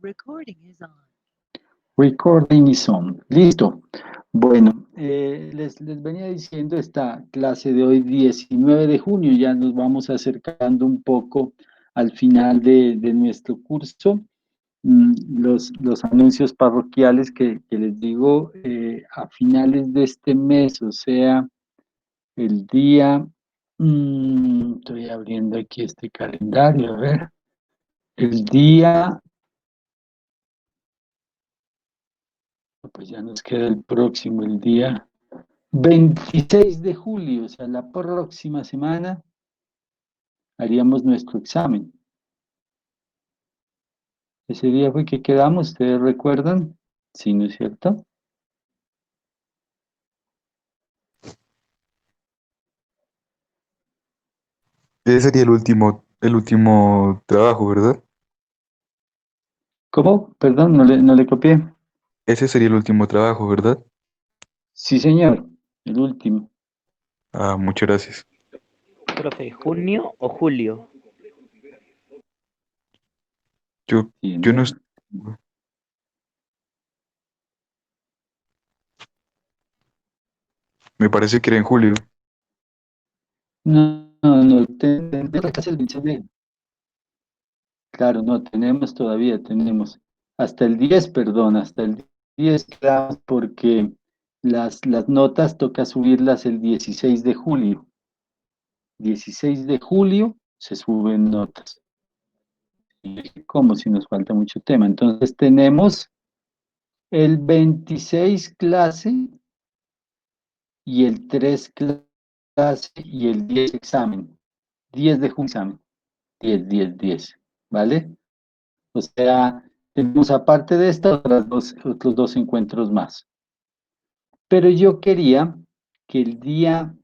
Recording is on. Recording is on. Listo. Bueno, les venía diciendo esta clase de hoy, 19 de junio, ya nos vamos acercando un poco al final de nuestro curso. Los anuncios parroquiales que les digo a finales de este mes, o sea, el día, estoy abriendo aquí este calendario, a ver, el día, pues ya nos queda el próximo, el día 26 de julio, o sea, la próxima semana haríamos nuestro examen. Ese día fue que quedamos, ¿ustedes recuerdan? Sí, ¿no es cierto? Ese sería el último trabajo, ¿verdad? ¿Cómo? Perdón, no le copié. Ese sería el último trabajo, ¿verdad? Sí, señor, el último. Ah, muchas gracias. Profe, ¿junio o julio? Yo no, ¿Entienden? me parece que era en julio. No, tenemos casi el 26. Claro, no, tenemos. Hasta el 10, perdón, hasta el 10, claro, porque las notas toca subirlas el 16 de julio. 16 de julio se suben notas. Como si nos falta mucho tema. Entonces tenemos el 26 clase y el 3 clase y el 10 examen. 10 de junio examen. 10, ¿vale? O sea, tenemos aparte de estas otros dos encuentros más. Pero yo quería que el día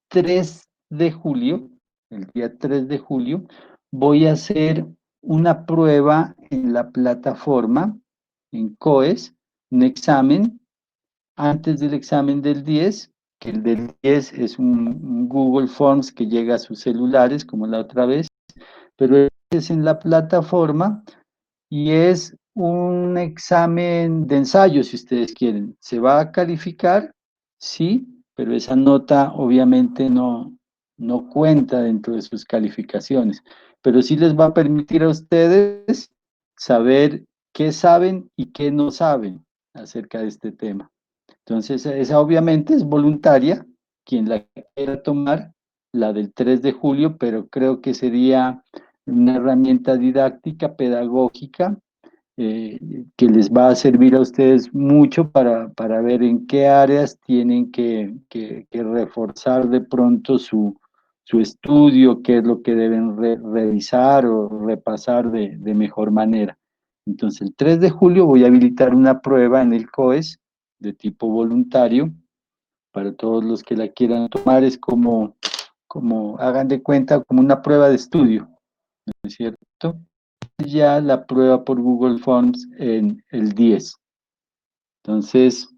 3 de julio, el día 3 de julio, voy a hacer una prueba en la plataforma, en COES, un examen antes del examen del 10, que el del 10 es un Google Forms que llega a sus celulares, como la otra vez, pero es en la plataforma y es un examen de ensayo, si ustedes quieren. Se va a calificar, sí, pero esa nota obviamente no cuenta dentro de sus calificaciones, pero sí les va a permitir a ustedes saber qué saben y qué no saben acerca de este tema. Entonces, esa obviamente es voluntaria, quien la quiera tomar, la del 3 de julio, pero creo que sería una herramienta didáctica, pedagógica, eh, que les va a servir a ustedes mucho para ver en qué áreas tienen que reforzar de pronto su estudio, qué es lo que deben revisar o repasar de mejor manera. Entonces, el 3 de julio voy a habilitar una prueba en el COES de tipo voluntario para todos los que la quieran tomar. Es como hagan de cuenta, como una prueba de estudio, ¿no es cierto? Ya la prueba por Google Forms en el 10. Entonces,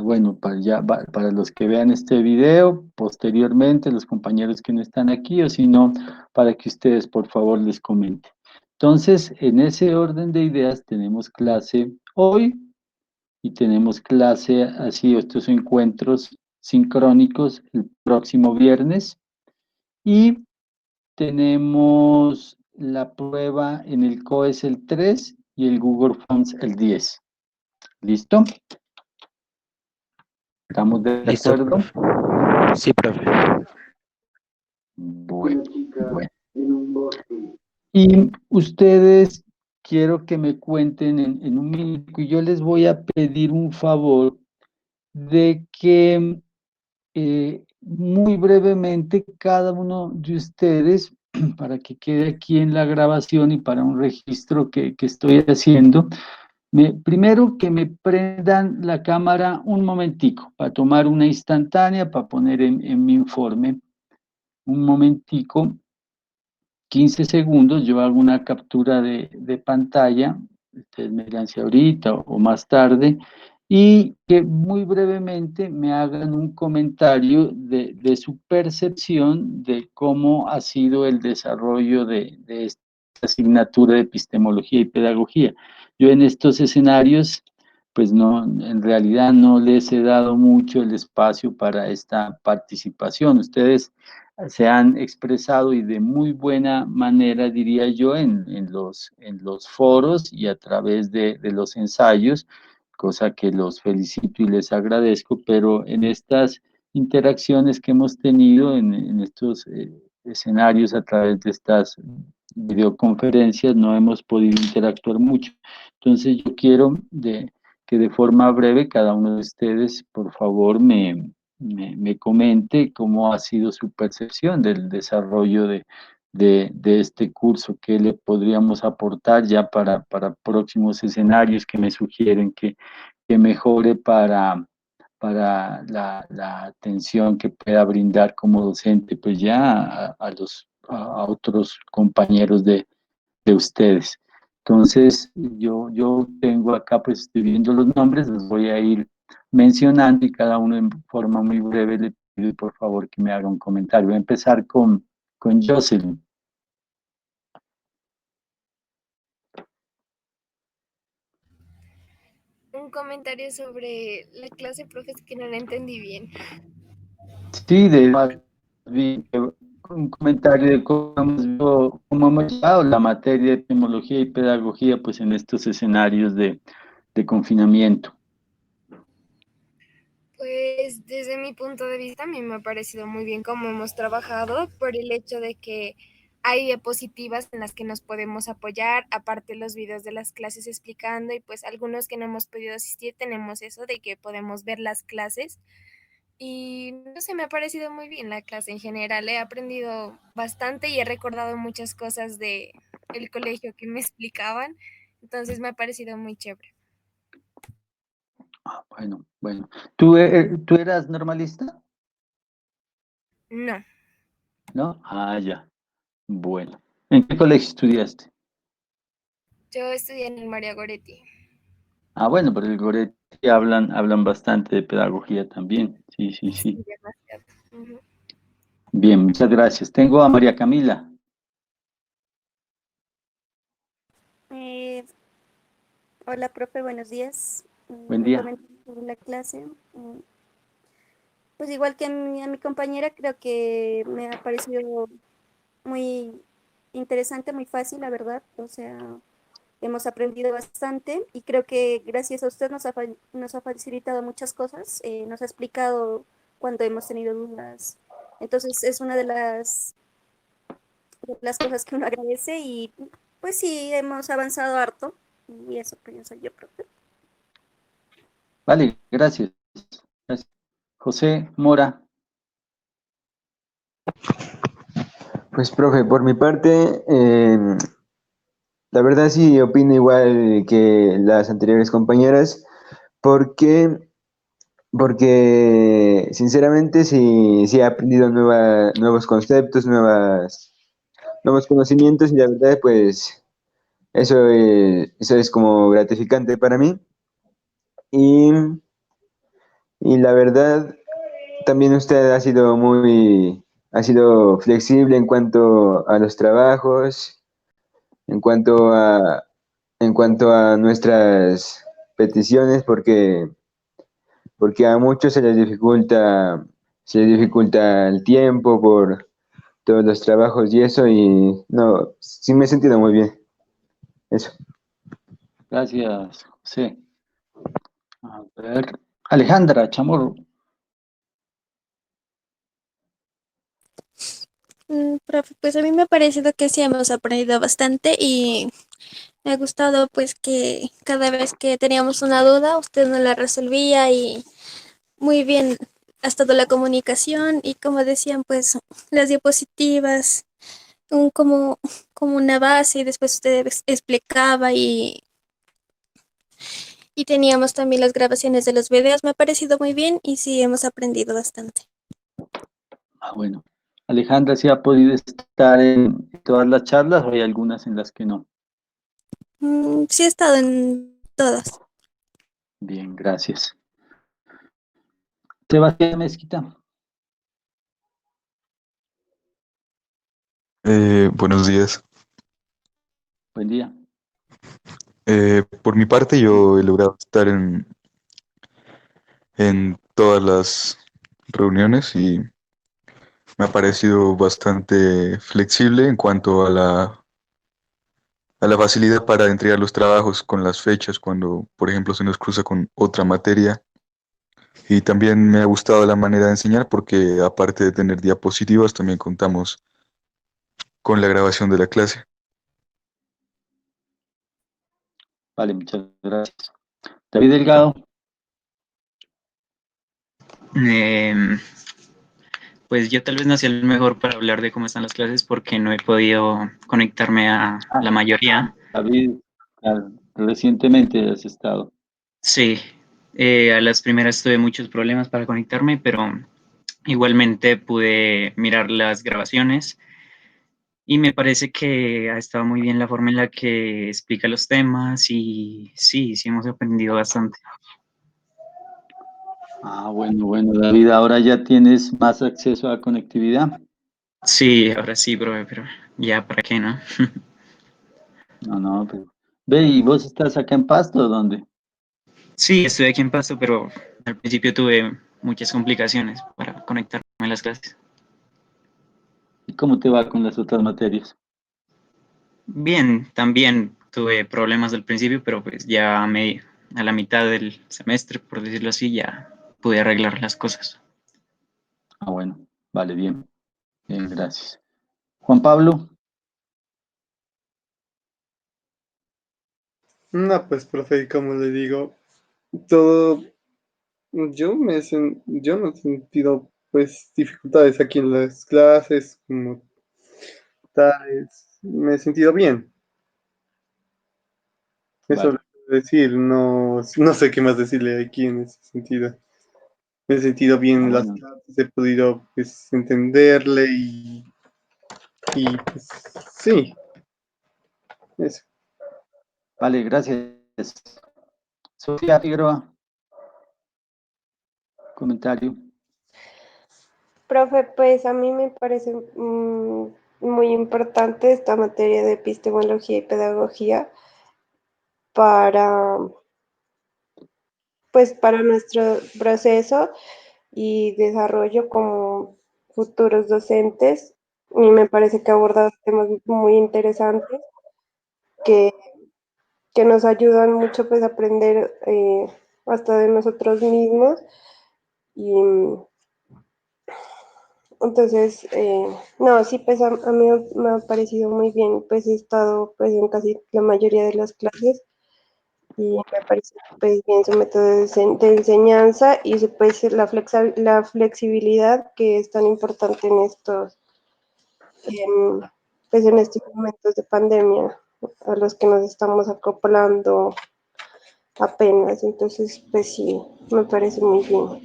bueno, para los que vean este video, posteriormente, los compañeros que no están aquí, o si no, para que ustedes, por favor, les comenten. Entonces, en ese orden de ideas, tenemos clase hoy y tenemos clase así, estos encuentros sincrónicos el próximo viernes. Y tenemos la prueba en el COES el 3 y el Google Forms el 10. ¿Listo? ¿Estamos de Listo, acuerdo? profe. Sí, profe. Bueno. Y ustedes quiero que me cuenten en un minuto y yo les voy a pedir un favor de que muy brevemente cada uno de ustedes, para que quede aquí en la grabación y para un registro que estoy haciendo, primero que me prendan la cámara un momentico para tomar una instantánea, para poner en mi informe un momentico, 15 segundos, yo hago una captura de pantalla, ustedes me dirán si ahorita o más tarde, y que muy brevemente me hagan un comentario de su percepción de cómo ha sido el desarrollo de este asignatura de epistemología y pedagogía. Yo en estos escenarios, pues no, en realidad no les he dado mucho el espacio para esta participación. Ustedes se han expresado y de muy buena manera, diría yo, en los foros y a través de los ensayos, cosa que los felicito y les agradezco, pero en estas interacciones que hemos tenido en estos escenarios a través de estas videoconferencias no hemos podido interactuar mucho. Entonces yo quiero que de forma breve cada uno de ustedes, por favor, me comente cómo ha sido su percepción del desarrollo de este curso, qué le podríamos aportar ya para próximos escenarios que me sugieren que mejore para la atención que pueda brindar como docente, pues ya a otros compañeros de ustedes. Entonces, yo tengo acá, pues estoy viendo los nombres, los voy a ir mencionando y cada uno en forma muy breve le pido por favor que me haga un comentario. Voy a empezar con Jocelyn. Un comentario sobre la clase, profe, es que no la entendí bien. Sí, un comentario de cómo hemos llevado la materia de epistemología y pedagogía pues en estos escenarios de confinamiento. Pues desde mi punto de vista, a mí me ha parecido muy bien cómo hemos trabajado por el hecho de que hay diapositivas en las que nos podemos apoyar, aparte los videos de las clases explicando y pues algunos que no hemos podido asistir tenemos eso de que podemos ver las clases. Y no sé, me ha parecido muy bien la clase en general. He aprendido bastante y he recordado muchas cosas de el colegio que me explicaban. Entonces me ha parecido muy chévere. Ah, bueno. ¿Tú eras normalista? No, ¿No? Ah, ya. Bueno. ¿En qué colegio estudiaste? yo estudié en el María Goretti. Ah, bueno, pero el Goretti hablan bastante de pedagogía también. Sí, sí, Sí, sí. demasiado. Ujú. Bien, muchas gracias. Tengo a María Camila. Eh, Hola, profe, buenos días. Buen Un día. comentario sobre la clase. Pues igual que a mi compañera, creo que me ha parecido muy interesante, muy fácil, la verdad. O sea, hemos aprendido bastante y creo que gracias a usted nos ha facilitado muchas cosas, nos ha explicado cuando hemos tenido dudas. Entonces es una de las cosas que uno agradece y pues sí, hemos avanzado harto y eso pienso yo, profe. Vale, gracias. Gracias. José Mora. Pues, profe, por mi parte, la verdad sí opino igual que las anteriores compañeras, porque, porque sinceramente sí he aprendido nuevos conceptos, nuevos conocimientos y la verdad, pues eso es como gratificante para mí. Y, y la verdad, también usted ha sido flexible en cuanto a los trabajos. En cuanto en cuanto a nuestras peticiones, porque a muchos se les dificulta el tiempo por todos los trabajos y eso, y no, sí me he sentido muy bien. Eso. Gracias, José. A ver. Alejandra Chamorro. Profe, pues a mí me ha parecido que sí hemos aprendido bastante y me ha gustado pues que cada vez que teníamos una duda usted nos la resolvía y muy bien ha estado la comunicación y como decían pues las diapositivas como, como una base y después usted explicaba y teníamos también las grabaciones de los videos. Me ha parecido muy bien y sí hemos aprendido bastante. Ah, bueno. Alejandra, ¿sí ha podido estar en todas las charlas o hay algunas en las que no? Sí he estado en todas. Bien, gracias. Sebastián Mezquita. Buenos días. Buen día. Por mi parte, yo he logrado estar en todas las reuniones y me ha parecido bastante flexible en cuanto a la facilidad para entregar los trabajos con las fechas cuando, por ejemplo, se nos cruza con otra materia. Y también me ha gustado la manera de enseñar porque aparte de tener diapositivas, también contamos con la grabación de la clase. Vale, muchas gracias. David Delgado. Em, Pues yo tal vez no sea el mejor para hablar de cómo están las clases porque no he podido conectarme a la mayoría. David, recientemente has estado. Sí, a las primeras tuve muchos problemas para conectarme, pero igualmente pude mirar las grabaciones y me parece que ha estado muy bien la forma en la que explica los temas y sí, sí hemos aprendido bastante. Bueno, David, ahora ya tienes más acceso a conectividad. Sí, ahora sí, profe, pero ya para qué, ¿no? No, pero... Ve, ¿y vos estás acá en Pasto o dónde? Sí, estoy aquí en Pasto, pero al principio tuve muchas complicaciones para conectarme a las clases. ¿Y cómo te va con las otras materias? Bien, también tuve problemas al principio, pero pues ya a la mitad del semestre, por decirlo así, ya pude arreglar las cosas. Bueno, vale, bien. Bien, gracias. Juan Pablo, No, pues, profe, como le digo, todo, yo no he sentido, pues, dificultades aquí en las clases, como tales, me he sentido bien, eso vale. lo puedo decir, no sé qué más decirle aquí en ese sentido. Me he sentido bien en las Bueno, clases, he podido, pues, entenderle y pues, sí, eso. vale, gracias. Sofía Figueroa, comentario. Profe, pues a mí me parece muy importante esta materia de epistemología y pedagogía para, pues, para nuestro proceso y desarrollo como futuros docentes. Y me parece que aborda temas muy interesantes que, que nos ayudan mucho pues a aprender hasta de nosotros mismos. Y entonces, no, sí, pues a mí me ha parecido muy bien, pues he estado pues en casi la mayoría de las clases y me parece pues bien su método de enseñanza y pues la flexibilidad que es tan importante en estos, pues en estos momentos de pandemia a los que nos estamos acoplando apenas, entonces pues sí, me parece muy bien.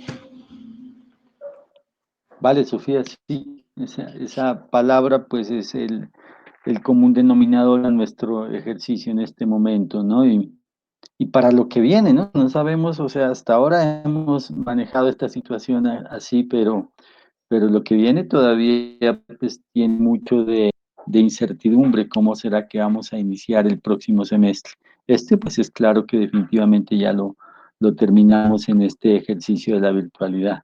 Vale, Sofía, sí, esa palabra pues es el común denominador a nuestro ejercicio en este momento, ¿no? Y para lo que viene, ¿no? No sabemos, o sea, hasta ahora hemos manejado esta situación así, pero lo que viene todavía pues tiene mucho de incertidumbre, cómo será que vamos a iniciar el próximo semestre. Este pues es claro que definitivamente ya lo terminamos en este ejercicio de la virtualidad.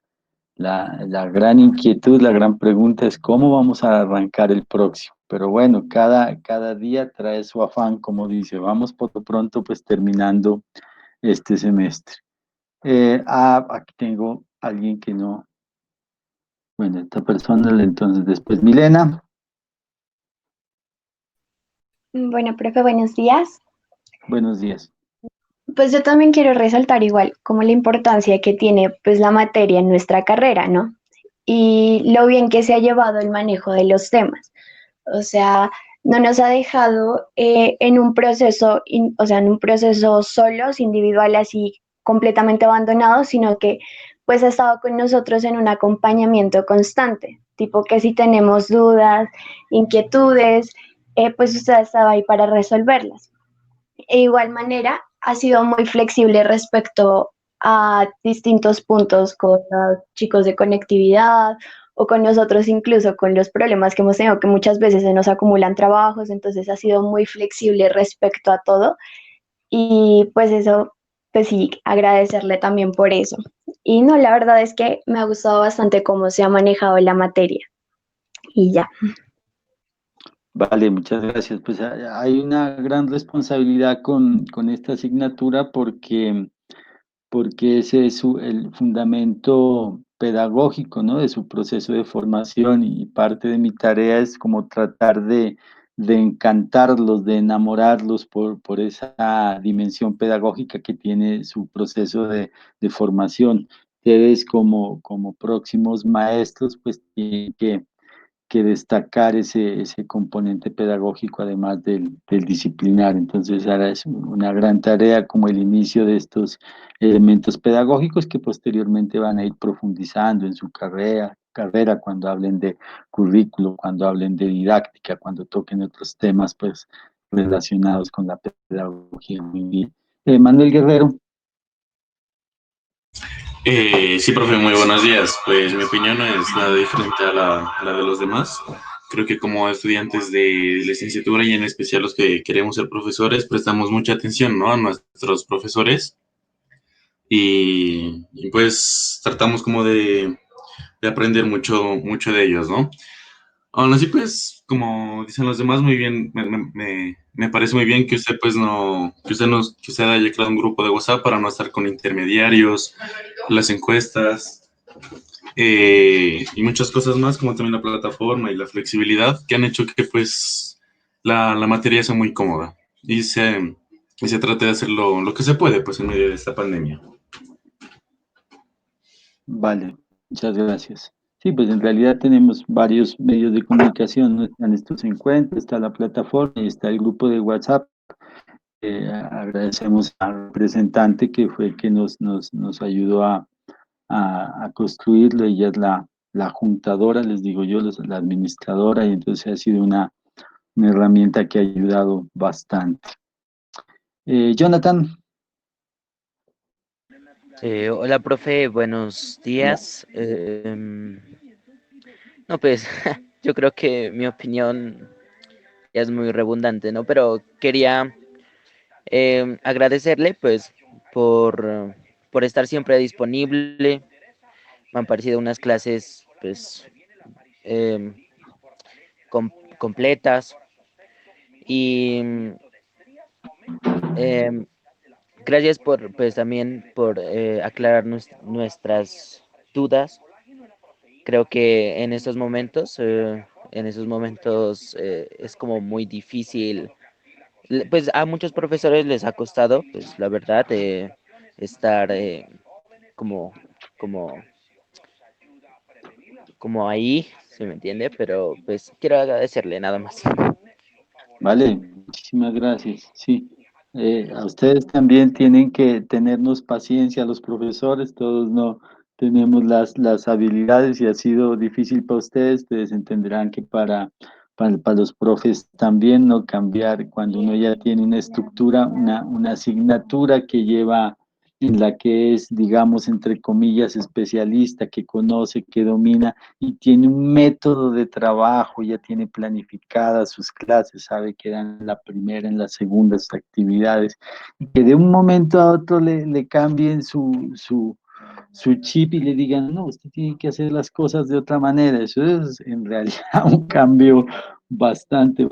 La gran inquietud, la gran pregunta es cómo vamos a arrancar el próximo. Pero bueno, cada día trae su afán, como dice, vamos por lo pronto pues terminando este semestre. Aquí tengo alguien que no, bueno, esta persona, entonces después Milena, Bueno, profe, buenos días. buenos días. Pues yo también quiero resaltar igual como la importancia que tiene pues la materia en nuestra carrera, ¿no? Y lo bien que se ha llevado el manejo de los temas. O sea, no nos ha dejado en un proceso, o sea, en un proceso solos, individual, así completamente abandonado, sino que pues ha estado con nosotros en un acompañamiento constante, tipo que si tenemos dudas, inquietudes, pues usted ha estado ahí para resolverlas. De igual manera, ha sido muy flexible respecto a distintos puntos con los chicos de conectividad o con nosotros incluso con los problemas que hemos tenido, que muchas veces se nos acumulan trabajos, entonces ha sido muy flexible respecto a todo y pues eso, pues sí, agradecerle también por eso. Y no, la verdad es que me ha gustado bastante cómo se ha manejado la materia y ya. Vale, muchas gracias. Pues hay una gran responsabilidad con esta asignatura porque ese es el fundamento pedagógico, ¿no? De su proceso de formación y parte de mi tarea es como tratar de encantarlos, de enamorarlos por esa dimensión pedagógica que tiene su proceso de formación. Ustedes como próximos maestros, pues tienen que destacar ese componente pedagógico además del disciplinar. Entonces, ahora es una gran tarea como el inicio de estos elementos pedagógicos que posteriormente van a ir profundizando en su carrera cuando hablen de currículo, cuando hablen de didáctica, cuando toquen otros temas pues relacionados con la pedagogía. Muy bien. Manuel Guerrero. Sí, profe, muy buenos días. Pues mi opinión no es nada diferente a la de los demás. Creo que como estudiantes de licenciatura y en especial los que queremos ser profesores, prestamos mucha atención, ¿no? A nuestros profesores pues tratamos como de aprender mucho de ellos, ¿no? Aún así, pues, como dicen los demás, muy bien, me parece muy bien que usted, pues, que usted haya creado un grupo de WhatsApp para no estar con intermediarios, las encuestas, y muchas cosas más, como también la plataforma y la flexibilidad, que han hecho que, pues, la materia sea muy cómoda y se trate de hacer lo que se puede, pues, en medio de esta pandemia. Vale, muchas gracias. Sí, pues en realidad tenemos varios medios de comunicación, ¿no? Están estos encuentros, está la plataforma y está el grupo de WhatsApp. Agradecemos al representante que fue el que nos ayudó a construirlo. Ella es la juntadora, les digo yo, la administradora, y entonces ha sido una herramienta que ha ayudado bastante. Jonathan. Hola, profe, buenos Hola. días. No, pues yo creo que mi opinión es muy redundante, ¿no? Pero quería agradecerle, pues, por estar siempre disponible. Me han parecido unas clases, pues, em, completas y em, gracias por, pues, también por aclarar nuestras dudas. Creo que en esos momentos es como muy difícil. Pues a muchos profesores les ha costado, pues la verdad, estar como, como, como ahí, ¿se me entiende? Pero pues quiero agradecerle nada más. Vale, muchísimas gracias. Sí, a ustedes también tienen que tenernos paciencia, los profesores, todos no tenemos las habilidades y ha sido difícil para ustedes entenderán que para los profes también no cambiar cuando uno ya tiene una estructura, una asignatura que lleva en la que es, digamos, entre comillas, especialista, que conoce, que domina y tiene un método de trabajo, ya tiene planificadas sus clases, sabe que dan en la primera, en la segunda sus actividades, y que de un momento a otro le cambien su chip y le digan, no, usted tiene que hacer las cosas de otra manera. Eso es en realidad un cambio bastante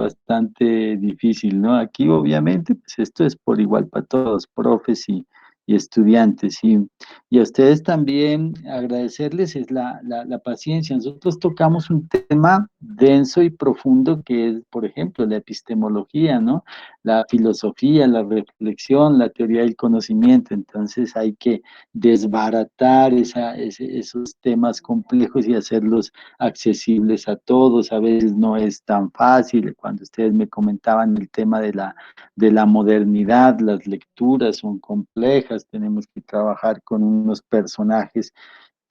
difícil, ¿no? Aquí obviamente, pues esto es por igual para todos, profes y estudiantes, y a ustedes también agradecerles es la paciencia. Nosotros tocamos un tema denso y profundo que es, por ejemplo, la epistemología, ¿no? La filosofía, la reflexión, la teoría del conocimiento. Entonces hay que desbaratar esos temas complejos y hacerlos accesibles a todos. A veces no es tan fácil. Cuando ustedes me comentaban el tema de la modernidad, las lecturas son complejas, tenemos que trabajar con unos personajes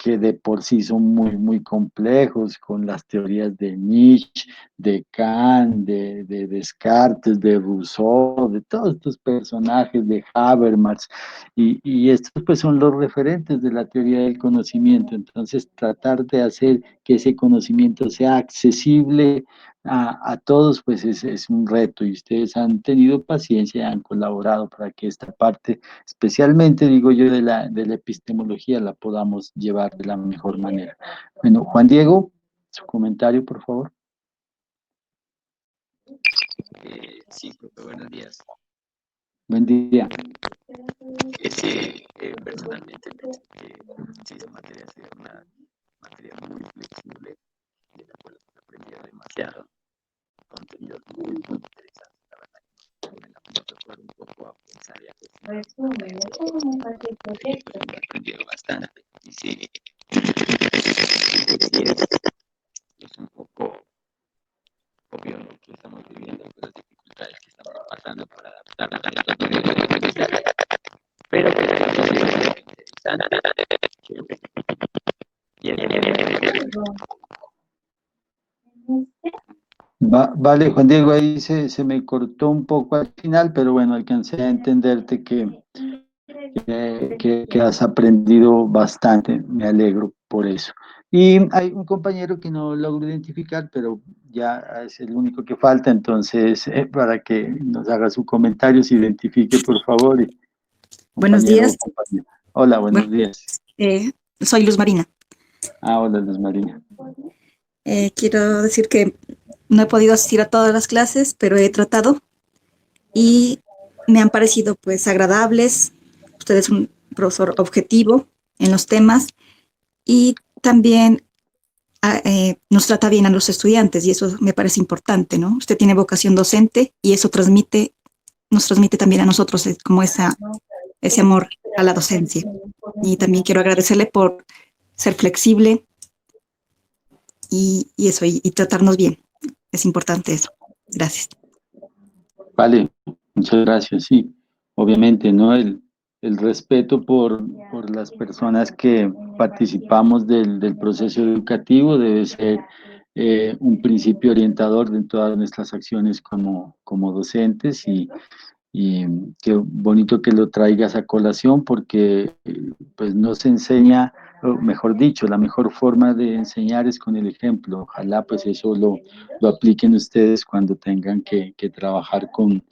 que de por sí son muy, muy complejos, con las teorías de Nietzsche, de Kant, de Descartes, de Rousseau, de todos estos personajes, de Habermas, y estos pues son los referentes de la teoría del conocimiento. Entonces, tratar de hacer que ese conocimiento sea accesible a todos, pues es un reto, y ustedes han tenido paciencia y han colaborado para que esta parte, especialmente digo yo, de la epistemología, la podamos llevar de la mejor manera. Bueno, Juan Diego, su comentario, por favor. Sí, profe, buenos días. Buen día. Sí, personalmente pienso que sí, esa materia ha sido una materia muy flexible, de la cual he aprendido demasiado, contenidos muy, muy interesantes, la verdad. Me la puedo tocar un poco a pensar y a cuestionar. He aprendido bastante. Y sí, es un poco obvio lo que estamos viviendo, las dificultades que estamos pasando para adaptar a la tecnología, pero es interesante. Vale, Juan Diego, ahí se me cortó un poco al final, pero bueno, alcancé a entenderte que has aprendido bastante, me alegro por eso. Y hay un compañero que no logro identificar, pero ya es el único que falta, entonces para que nos haga su comentario, se identifique por favor. Buenos Compañero o días. compañera. Hola, buenos Bueno, días. soy Luz Marina. Hola, Luz Marina. Quiero decir que no he podido asistir a todas las clases, pero he tratado y me han parecido pues agradables. Usted es un profesor objetivo en los temas y también nos trata bien a los estudiantes y eso me parece importante, ¿no? Usted tiene vocación docente y eso nos transmite también a nosotros como ese amor a la docencia. Y también quiero agradecerle por ser flexible y eso, y tratarnos bien. Es importante eso. Gracias. Vale, muchas gracias. Sí, obviamente, ¿no? El respeto por las personas que participamos del proceso educativo debe ser un principio orientador de todas nuestras acciones como docentes y qué bonito que lo traigas a colación porque pues no se enseña, o mejor dicho, la mejor forma de enseñar es con el ejemplo. Ojalá pues eso lo apliquen ustedes cuando tengan que trabajar con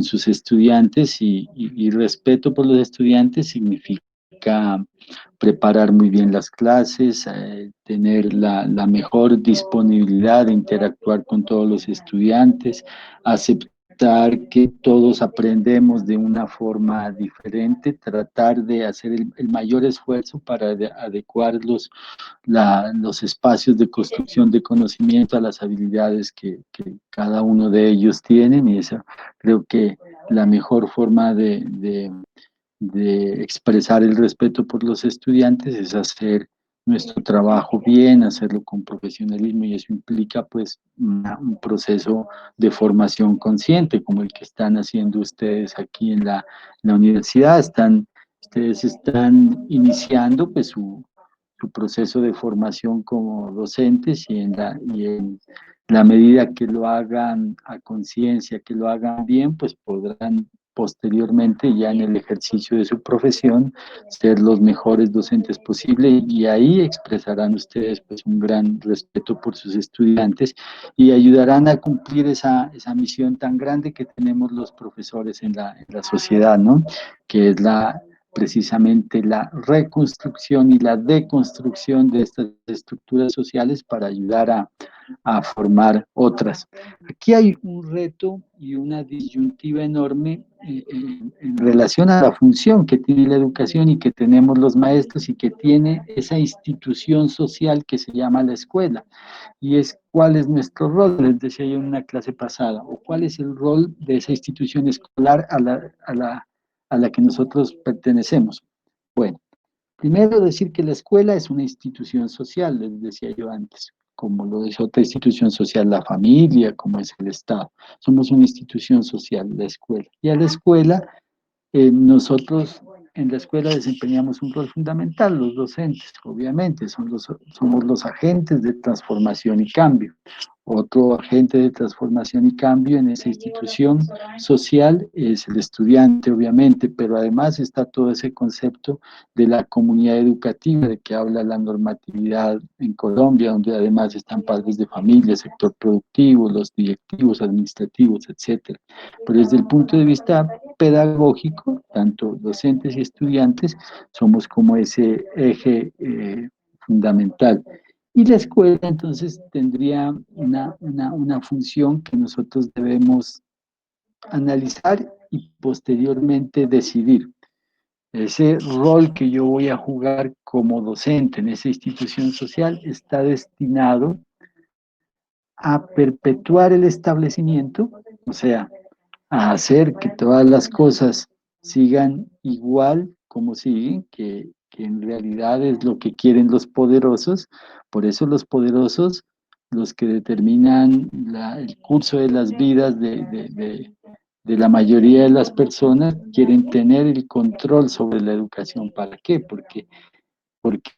sus estudiantes y respeto por los estudiantes significa preparar muy bien las clases, tener la mejor disponibilidad de interactuar con todos los estudiantes, aceptar que todos aprendemos de una forma diferente, tratar de hacer el mayor esfuerzo para adecuar los espacios de construcción de conocimiento a las habilidades que cada uno de ellos tienen, y eso creo que la mejor forma de expresar el respeto por los estudiantes es hacer nuestro trabajo bien, hacerlo con profesionalismo, y eso implica pues un proceso de formación consciente como el que están haciendo ustedes aquí en la universidad. Ustedes están iniciando pues su proceso de formación como docentes y en la medida que lo hagan a conciencia, que lo hagan bien, pues podrán posteriormente ya en el ejercicio de su profesión ser los mejores docentes posibles, y ahí expresarán ustedes pues un gran respeto por sus estudiantes y ayudarán a cumplir esa misión tan grande que tenemos los profesores en la sociedad, ¿no? Que es precisamente la reconstrucción y la deconstrucción de estas estructuras sociales para ayudar a formar otras. Aquí hay un reto y una disyuntiva enorme en relación a la función que tiene la educación y que tenemos los maestros y que tiene esa institución social que se llama la escuela. Y es cuál es nuestro rol, les decía yo en una clase pasada, o cuál es el rol de esa institución escolar a la que nosotros pertenecemos. Bueno, primero decir que la escuela es una institución social, les decía yo antes, como lo es otra institución social, la familia, como es el Estado. Somos una institución social, la escuela. Y a la escuela nosotros en la escuela desempeñamos un rol fundamental, los docentes, obviamente, somos los agentes de transformación y cambio. Otro agente de transformación y cambio en esa institución social es el estudiante, obviamente, pero además está todo ese concepto de la comunidad educativa de que habla la normatividad en Colombia, donde además están padres de familia, sector productivo, los directivos, administrativos, etcétera. Pero desde el punto de vista pedagógico, tanto docentes y estudiantes, somos como ese eje fundamental. Y la escuela entonces tendría una función que nosotros debemos analizar y posteriormente decidir. Ese rol que yo voy a jugar como docente en esa institución social está destinado a perpetuar el establecimiento, o sea, a hacer que todas las cosas sigan igual como siguen, que en realidad es lo que quieren los poderosos. Por eso los poderosos, los que determinan el curso de las vidas de la mayoría de las personas, quieren tener el control sobre la educación. ¿Para qué? Porque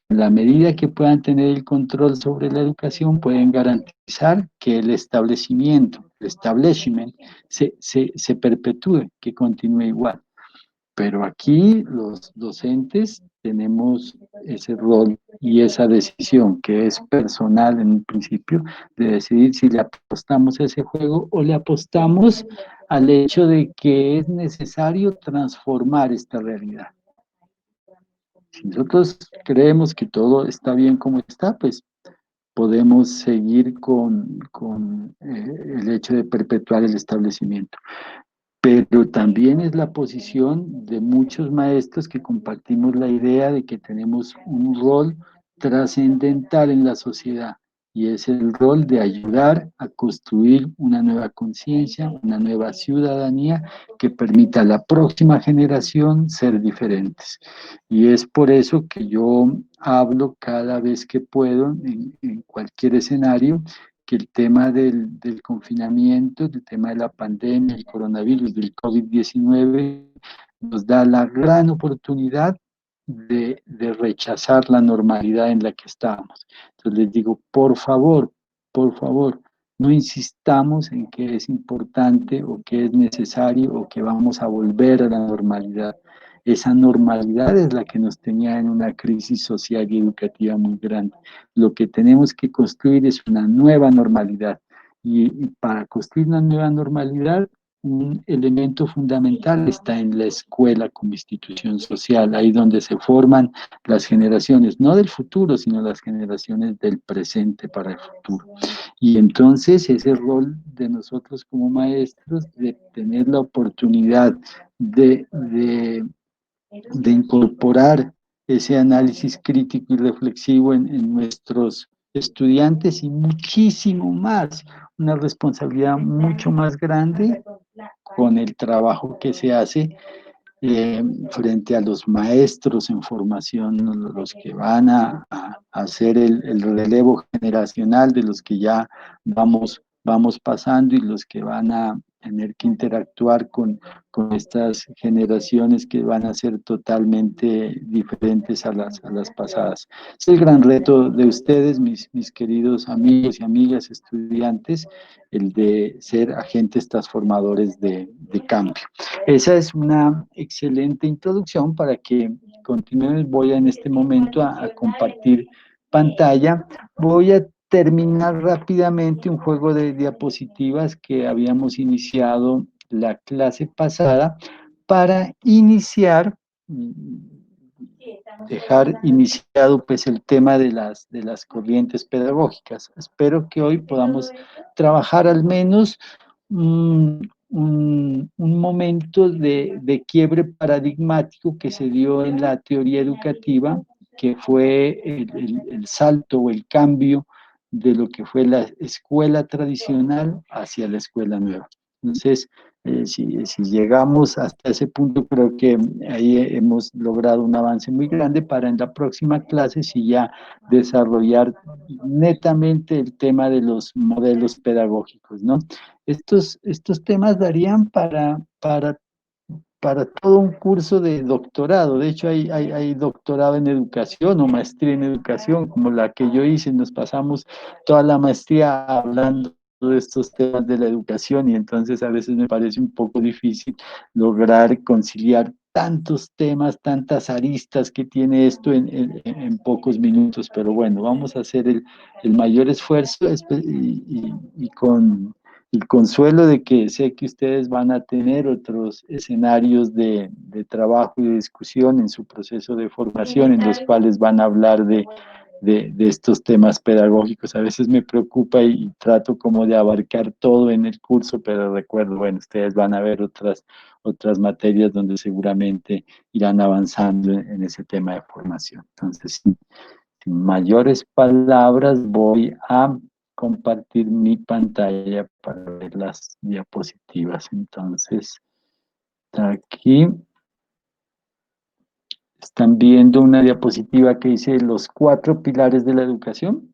en la medida que puedan tener el control sobre la educación, pueden garantizar que el establecimiento, el establishment, se perpetúe, que continúe igual. Pero aquí los docentes tenemos ese rol y esa decisión que es personal en un principio, de decidir si le apostamos a ese juego o le apostamos al hecho de que es necesario transformar esta realidad. Si nosotros creemos que todo está bien como está, pues podemos seguir con el hecho de perpetuar el establecimiento. Pero también es la posición de muchos maestros que compartimos la idea de que tenemos un rol trascendental en la sociedad y es el rol de ayudar a construir una nueva conciencia, una nueva ciudadanía que permita a la próxima generación ser diferentes. Y es por eso que yo hablo cada vez que puedo en cualquier escenario que el tema del confinamiento, el tema de la pandemia, el coronavirus, del COVID-19, nos da la gran oportunidad de rechazar la normalidad en la que estamos. Entonces les digo, por favor, no insistamos en que es importante o que es necesario o que vamos a volver a la normalidad. Esa normalidad es la que nos tenía en una crisis social y educativa muy grande. Lo que tenemos que construir es una nueva normalidad. Y para construir una nueva normalidad, un elemento fundamental está en la escuela como institución social, ahí donde se forman las generaciones, no del futuro, sino las generaciones del presente para el futuro. Y entonces ese rol de nosotros como maestros, de tener la oportunidad de incorporar ese análisis crítico y reflexivo en nuestros estudiantes y muchísimo más, una responsabilidad mucho más grande con el trabajo que se hace frente a los maestros en formación, los que van a hacer el relevo generacional de los que ya vamos pasando y los que van a tener que interactuar con estas generaciones que van a ser totalmente diferentes a las pasadas. Es el gran reto de ustedes, mis queridos amigos y amigas estudiantes, el de ser agentes transformadores de cambio. Esa es una excelente introducción para que continuemos. Voy en este momento a compartir pantalla. Voy a terminar rápidamente un juego de diapositivas que habíamos iniciado la clase pasada para iniciar, dejar iniciado pues el tema de las corrientes pedagógicas. Espero que hoy podamos trabajar al menos un momento de quiebre paradigmático que se dio en la teoría educativa, que fue el salto o el cambio de lo que fue la escuela tradicional hacia la escuela nueva. Entonces, si llegamos hasta ese punto, creo que ahí hemos logrado un avance muy grande para en la próxima clase, si ya desarrollar netamente el tema de los modelos pedagógicos, ¿no? Estos temas darían para para todo un curso de doctorado. De hecho, hay doctorado en educación o maestría en educación, como la que yo hice. Nos pasamos toda la maestría hablando de estos temas de la educación y entonces a veces me parece un poco difícil lograr conciliar tantos temas, tantas aristas que tiene esto en pocos minutos. Pero bueno, vamos a hacer el mayor esfuerzo y con el consuelo de que sé que ustedes van a tener otros escenarios de trabajo y de discusión en su proceso de formación, en los cuales van a hablar de estos temas pedagógicos. A veces me preocupa y trato como de abarcar todo en el curso, pero recuerdo, bueno, ustedes van a ver otras materias donde seguramente irán avanzando en ese tema de formación. Entonces, sin mayores palabras, voy a compartir mi pantalla para ver las diapositivas. Entonces, aquí están viendo una diapositiva que dice los 4 pilares de la educación.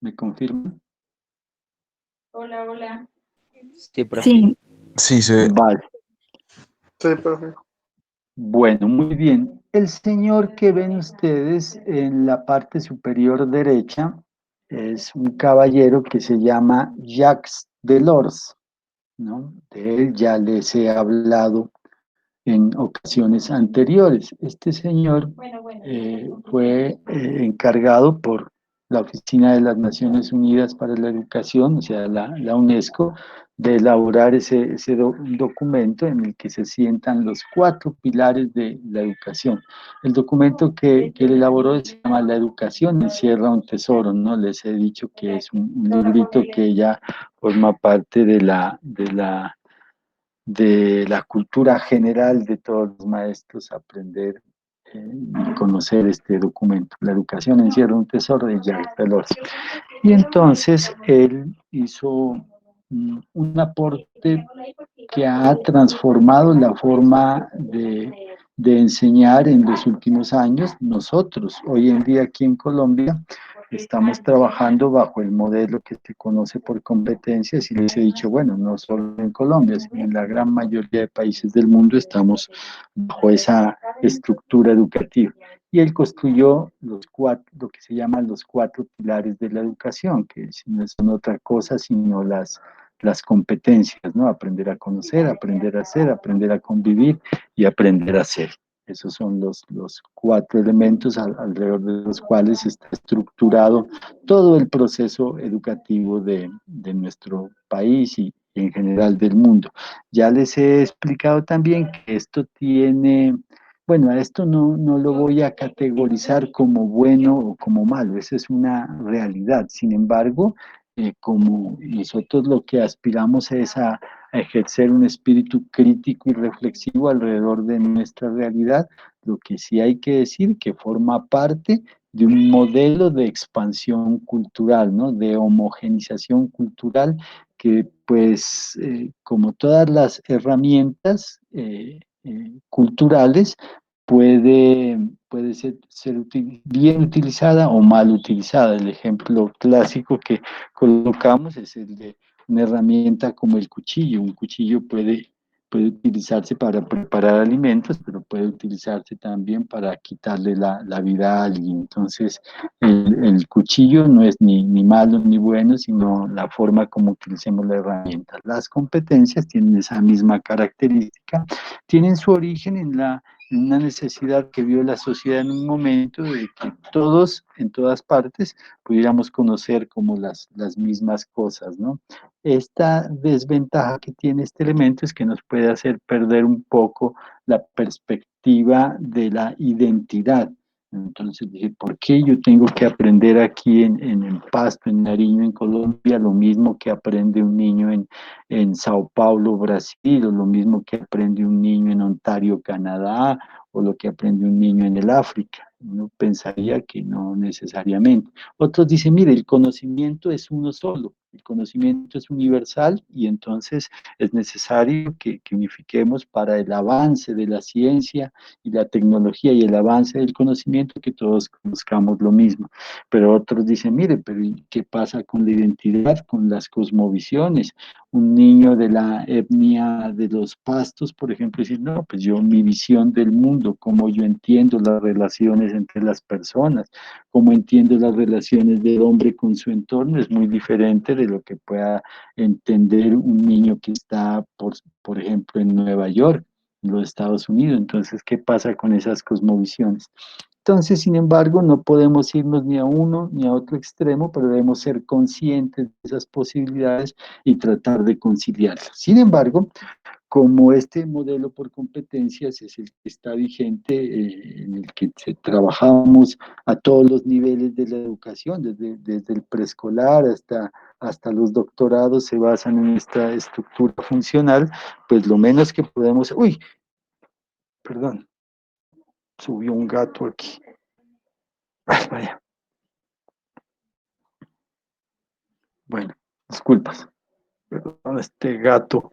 ¿Me confirman? Hola, hola. Sí, profe. Sí, Sí, se ve. Vale. Sí, profe. Bueno, muy bien. El señor que ven ustedes en la parte superior derecha es un caballero que se llama Jacques Delors, ¿no? De él ya les he hablado en ocasiones anteriores. Este señor fue encargado por la Oficina de las Naciones Unidas para la Educación, o sea, la UNESCO, de elaborar un documento en el que se sientan los 4 pilares de la educación. El documento que él elaboró se llama La educación encierra un tesoro, ¿no? Les he dicho que es un librito que ya forma parte de la cultura general de todos los maestros, aprender y conocer este documento. La educación encierra un tesoro de Jacques Delors. Y entonces él hizo un aporte que ha transformado la forma de enseñar en los últimos años. Nosotros, hoy en día aquí en Colombia, estamos trabajando bajo el modelo que se conoce por competencias y les he dicho, bueno, no solo en Colombia, sino en la gran mayoría de países del mundo estamos bajo esa estructura educativa. Y él construyó lo que se llaman los 4 pilares de la educación, que no son otra cosa sino las competencias, ¿no? Aprender a conocer, aprender a hacer, aprender a convivir y aprender a ser. Esos son los 4 elementos alrededor de los cuales está estructurado todo el proceso educativo de nuestro país y en general del mundo. Ya les he explicado también que esto tiene, bueno, a esto no lo voy a categorizar como bueno o como malo, esa es una realidad. Sin embargo, como nosotros lo que aspiramos es a ejercer un espíritu crítico y reflexivo alrededor de nuestra realidad, lo que sí hay que decir que forma parte de un modelo de expansión cultural, ¿no? De homogenización cultural que pues como todas las herramientas culturales puede ser bien utilizada o mal utilizada. El ejemplo clásico que colocamos es el de una herramienta como el cuchillo. Un cuchillo puede utilizarse para preparar alimentos, pero puede utilizarse también para quitarle la vida a alguien. Entonces, el cuchillo no es ni malo ni bueno, sino la forma como utilicemos la herramienta. Las competencias tienen esa misma característica, tienen su origen en una necesidad que vio la sociedad en un momento de que todos, en todas partes, pudiéramos conocer como las mismas cosas, ¿no? Esta desventaja que tiene este elemento es que nos puede hacer perder un poco la perspectiva de la identidad. Entonces dije, ¿por qué yo tengo que aprender aquí en el Pasto, en Nariño, en Colombia, lo mismo que aprende un niño en Sao Paulo, Brasil, o lo mismo que aprende un niño en Ontario, Canadá, o lo que aprende un niño en el África? Uno pensaría que no necesariamente. Otros dicen, mire, el conocimiento es uno solo, el conocimiento es universal y entonces es necesario que unifiquemos para el avance de la ciencia y la tecnología y el avance del conocimiento, que todos conozcamos lo mismo. Pero otros dicen, mire, pero ¿qué pasa con la identidad, con las cosmovisiones? un niño de la etnia de los pastos, por ejemplo, decir, no, pues yo, mi visión del mundo, cómo yo entiendo las relaciones entre las personas, cómo entiendo las relaciones del hombre con su entorno, es muy diferente de lo que pueda entender un niño que está, por ejemplo, en Nueva York, en los Estados Unidos. Entonces, ¿qué pasa con esas cosmovisiones? Entonces, sin embargo, no podemos irnos ni a uno ni a otro extremo, pero debemos ser conscientes de esas posibilidades y tratar de conciliarlas. Sin embargo, como este modelo por competencias es el que está vigente, en el que trabajamos a todos los niveles de la educación, desde el preescolar hasta los doctorados, se basan en esta estructura funcional, pues lo menos que podemos... Uy, perdón, subió un gato aquí. Ay, vaya. Bueno, disculpas. Perdón, este gato.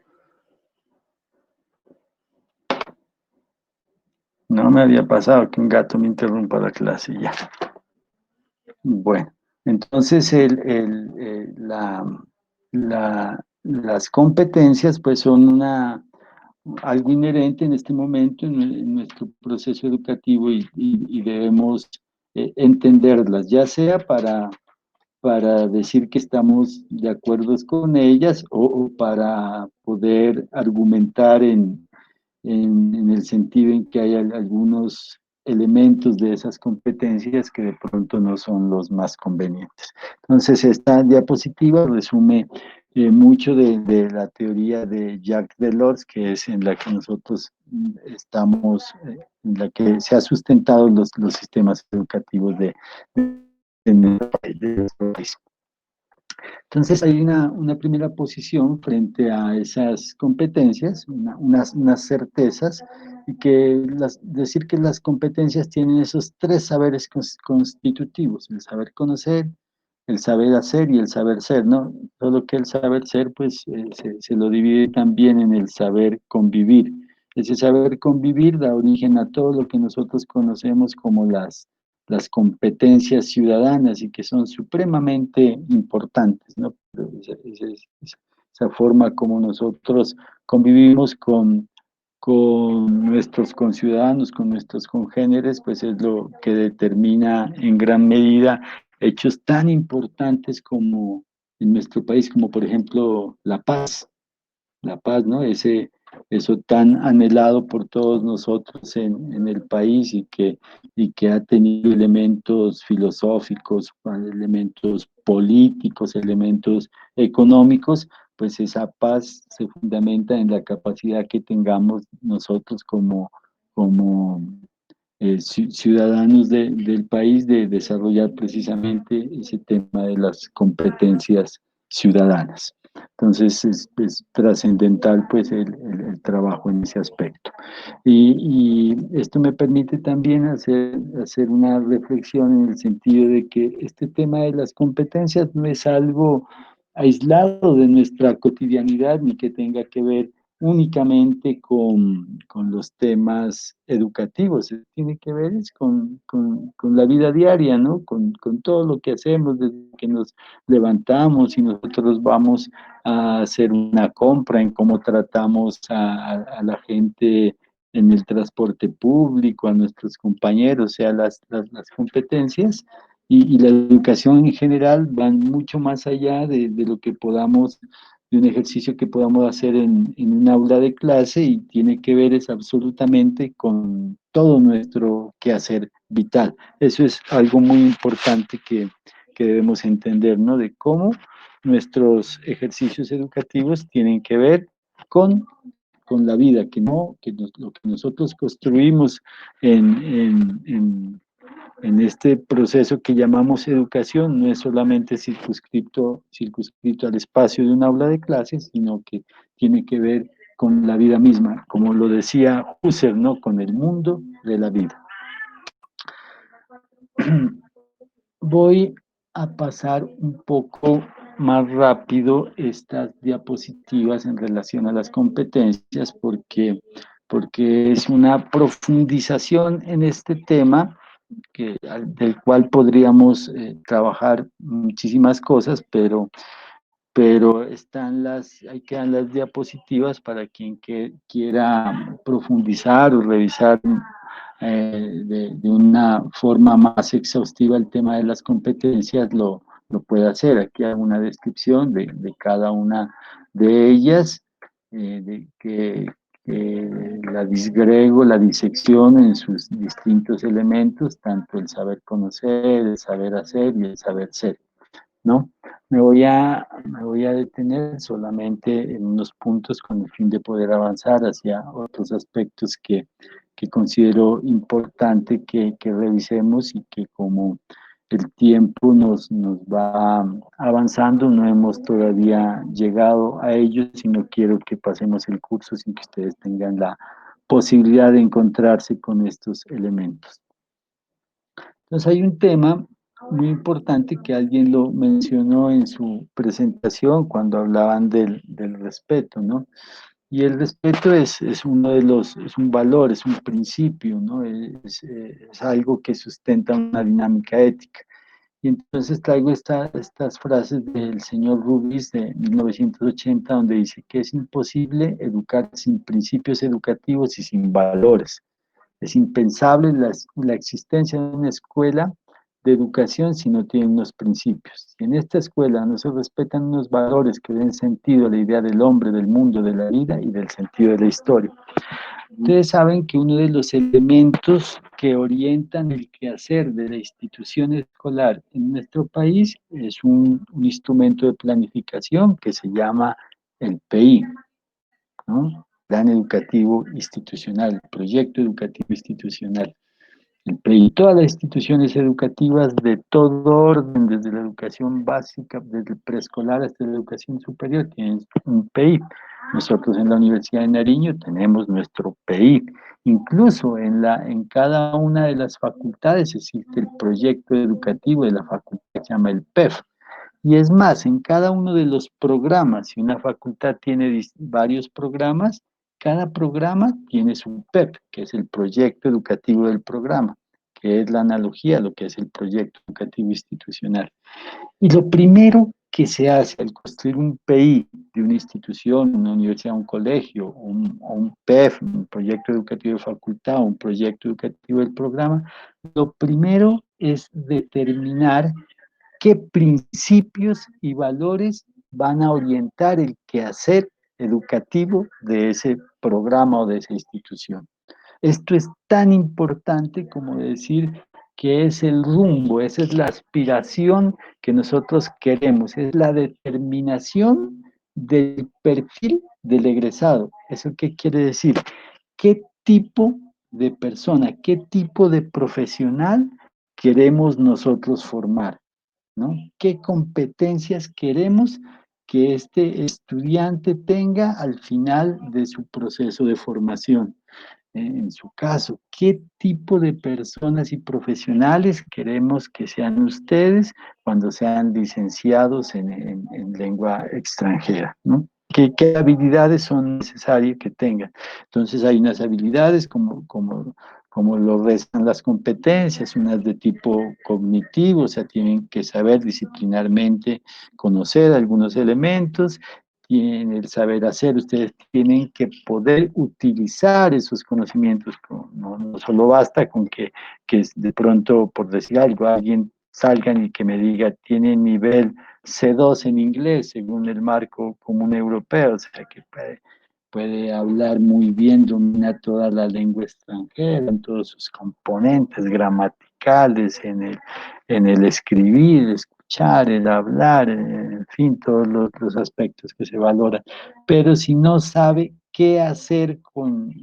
No me había pasado que un gato me interrumpa la clase y ya. Bueno, entonces las competencias pues son algo inherente en este momento en nuestro proceso educativo y debemos entenderlas, ya sea para decir que estamos de acuerdo con ellas o para poder argumentar en el sentido en que hay algunos elementos de esas competencias que de pronto no son los más convenientes. Entonces, esta diapositiva resume mucho de la teoría de Jacques Delors, que es en la que nosotros estamos, en la que se ha sustentado los sistemas educativos de nuestro país. Entonces hay una primera posición frente a esas competencias, unas certezas, y que decir que las competencias tienen esos tres saberes constitutivos, el saber conocer, el saber hacer y el saber ser, ¿no? Solo que el saber ser, pues, se lo divide también en el saber convivir. Ese saber convivir da origen a todo lo que nosotros conocemos como las competencias ciudadanas y que son supremamente importantes, ¿no? Esa forma como nosotros convivimos con nuestros conciudadanos, con nuestros congéneres, pues es lo que determina en gran medida hechos tan importantes como en nuestro país, como por ejemplo la paz, ¿no? Eso tan anhelado por todos nosotros en el país y que ha tenido elementos filosóficos, elementos políticos, elementos económicos, pues esa paz se fundamenta en la capacidad que tengamos nosotros como ciudadanos del país de desarrollar precisamente ese tema de las competencias ciudadanas. Entonces es trascendental pues el trabajo en ese aspecto. Y esto me permite también hacer una reflexión en el sentido de que este tema de las competencias no es algo aislado de nuestra cotidianidad ni que tenga que ver únicamente con los temas educativos, tiene que ver es con la vida diaria, ¿no? Con todo lo que hacemos desde que nos levantamos y nosotros vamos a hacer una compra, en cómo tratamos a la gente en el transporte público, a nuestros compañeros, o sea, las competencias y la educación en general van mucho más allá de lo que podamos de un ejercicio que podamos hacer en un aula de clase y tiene que ver es absolutamente con todo nuestro quehacer vital. Eso es algo muy importante que debemos entender, ¿no? De cómo nuestros ejercicios educativos tienen que ver con la vida, lo que nosotros construimos en este proceso que llamamos educación no es solamente circunscrito al espacio de un aula de clases, sino que tiene que ver con la vida misma, como lo decía Husserl, ¿no? Con el mundo de la vida. Voy a pasar un poco más rápido estas diapositivas en relación a las competencias porque es una profundización en este tema del cual podríamos trabajar muchísimas cosas, pero ahí quedan las diapositivas para quien quiera profundizar o revisar de una forma más exhaustiva el tema de las competencias, lo puede hacer. Aquí hay una descripción de cada una de ellas, que la disgrego, la disección en sus distintos elementos, tanto el saber conocer, el saber hacer y el saber ser, ¿no? Me voy a detener solamente en unos puntos con el fin de poder avanzar hacia otros aspectos que considero importante que revisemos y que como el tiempo nos va avanzando, no hemos todavía llegado a ellos y no quiero que pasemos el curso sin que ustedes tengan la posibilidad de encontrarse con estos elementos. Entonces hay un tema muy importante que alguien lo mencionó en su presentación cuando hablaban del respeto, ¿no? Y el respeto es uno de es un valor, es un principio, ¿no? Es algo que sustenta una dinámica ética. Y entonces traigo estas frases del señor Rubis de 1980, donde dice que es imposible educar sin principios educativos y sin valores. Es impensable la existencia de una escuela de educación si no tiene unos principios. Si en esta escuela no se respetan unos valores que den sentido a la idea del hombre, del mundo, de la vida y del sentido de la historia. Ustedes saben que uno de los elementos que orientan el quehacer de la institución escolar en nuestro país es un instrumento de planificación que se llama el PI, ¿no? Plan Educativo Institucional, Proyecto Educativo Institucional. El PI, todas las instituciones educativas de todo orden, desde la educación básica, desde el preescolar hasta la educación superior, tienen un PI. Nosotros en la Universidad de Nariño tenemos nuestro PI. Incluso en cada una de las facultades existe el proyecto educativo de la facultad que se llama el PEF. Y es más, en cada uno de los programas, si una facultad tiene varios programas, cada programa tiene su PEP, que es el proyecto educativo del programa, que es la analogía a lo que es el proyecto educativo institucional. Y lo primero que se hace al construir un PI de una institución, una universidad, un colegio, un PEF, un proyecto educativo de facultad, un proyecto educativo del programa, lo primero es determinar qué principios y valores van a orientar el quehacer educativo de ese programa o de esa institución. Esto es tan importante como decir que es el rumbo, esa es la aspiración que nosotros queremos, es la determinación del perfil del egresado. ¿Eso qué quiere decir? ¿Qué tipo de persona, qué tipo de profesional queremos nosotros formar? ¿No? ¿Qué competencias queremos que este estudiante tenga al final de su proceso de formación? En su caso, ¿qué tipo de personas y profesionales queremos que sean ustedes cuando sean licenciados en lengua extranjera, ¿no? ¿Qué habilidades son necesarias que tengan? Entonces hay unas habilidades como lo restan las competencias, unas de tipo cognitivo, o sea, tienen que saber disciplinarmente conocer algunos elementos, tienen el saber hacer, ustedes tienen que poder utilizar esos conocimientos, no solo basta con que de pronto, por decir algo, alguien salga y que me diga, tiene nivel C2 en inglés, según el marco común europeo, o sea, que puede hablar muy bien, domina toda la lengua extranjera, en todos sus componentes gramaticales, en el escribir, escuchar, el hablar, en fin, todos los aspectos que se valoran. Pero si no sabe qué hacer con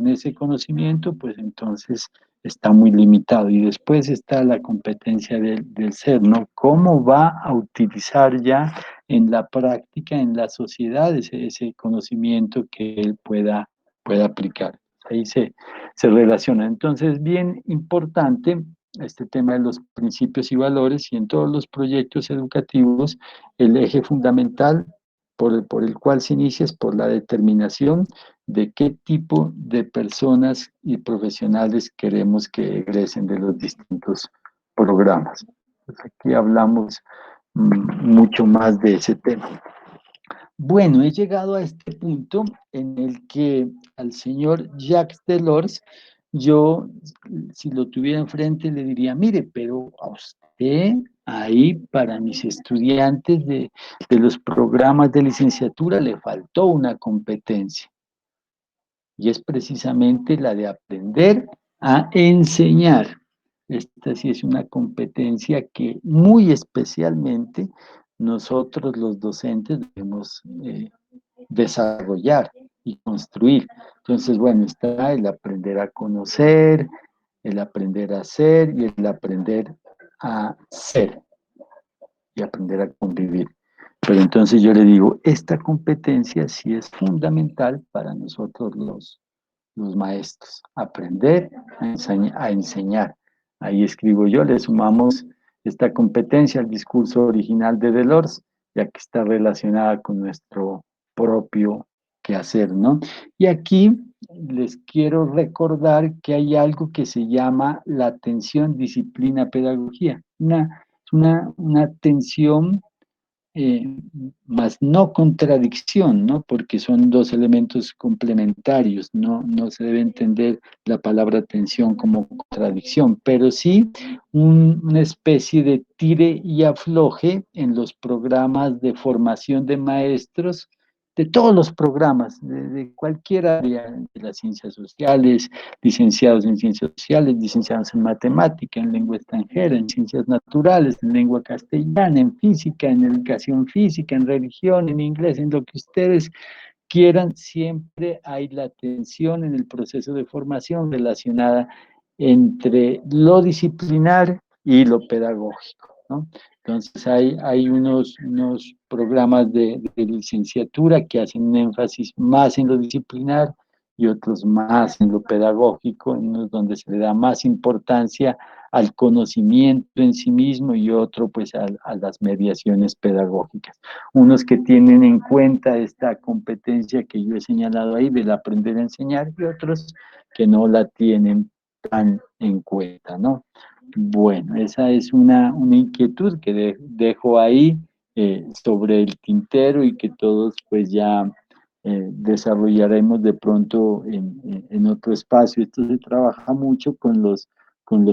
ese conocimiento, pues entonces está muy limitado. Y después está la competencia del ser, ¿no? ¿Cómo va a utilizar ya en la práctica, en la sociedad, ese conocimiento que él pueda aplicar? Ahí se relaciona. Entonces, bien importante este tema de los principios y valores, y en todos los proyectos educativos, el eje fundamental por el cual se inicia es por la determinación de qué tipo de personas y profesionales queremos que egresen de los distintos programas. Pues aquí hablamos mucho más de ese tema. Bueno, he llegado a este punto en el que al señor Jacques Delors, yo, si lo tuviera enfrente, le diría, mire, pero a usted ahí para mis estudiantes de los programas de licenciatura le faltó una competencia, y es precisamente la de aprender a enseñar. Esta sí es una competencia que muy especialmente nosotros los docentes debemos desarrollar y construir. Entonces, bueno, está el aprender a conocer, el aprender a hacer y el aprender a ser y aprender a convivir. Pero entonces yo le digo, esta competencia sí es fundamental para nosotros los maestros, aprender a enseñar. Ahí escribo yo, le sumamos esta competencia al discurso original de Delors, ya que está relacionada con nuestro propio quehacer, ¿no? Y aquí les quiero recordar que hay algo que se llama la atención, disciplina, pedagogía. Una atención más no contradicción, ¿no? Porque son dos elementos complementarios, no se debe entender la palabra tensión como contradicción, pero sí una especie de tire y afloje en los programas de formación de maestros, de todos los programas, de cualquier área de las ciencias sociales, licenciados en ciencias sociales, licenciados en matemática, en lengua extranjera, en ciencias naturales, en lengua castellana, en física, en educación física, en religión, en inglés, en lo que ustedes quieran, siempre hay la tensión en el proceso de formación relacionada entre lo disciplinar y lo pedagógico, ¿no? Entonces hay unos programas de licenciatura que hacen un énfasis más en lo disciplinar y otros más en lo pedagógico, en unos donde se le da más importancia al conocimiento en sí mismo y otro pues a las mediaciones pedagógicas. Unos que tienen en cuenta esta competencia que yo he señalado ahí del aprender a enseñar y otros que no la tienen tan en cuenta, ¿no? Bueno, esa es una inquietud que dejo ahí sobre el tintero y que todos pues ya desarrollaremos de pronto en otro espacio. Esto se trabaja mucho con los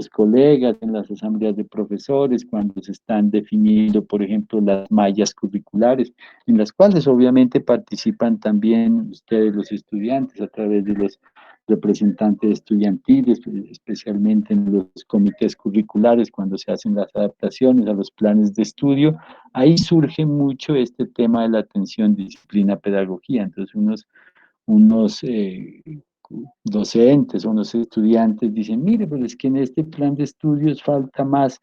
colegas en las asambleas de profesores cuando se están definiendo, por ejemplo, las mallas curriculares, en las cuales obviamente participan también ustedes los estudiantes a través de los representantes estudiantiles, especialmente en los comités curriculares, cuando se hacen las adaptaciones a los planes de estudio, ahí surge mucho este tema de la atención, disciplina, pedagogía. Entonces, unos docentes, unos estudiantes dicen, mire, pero es que en este plan de estudios falta más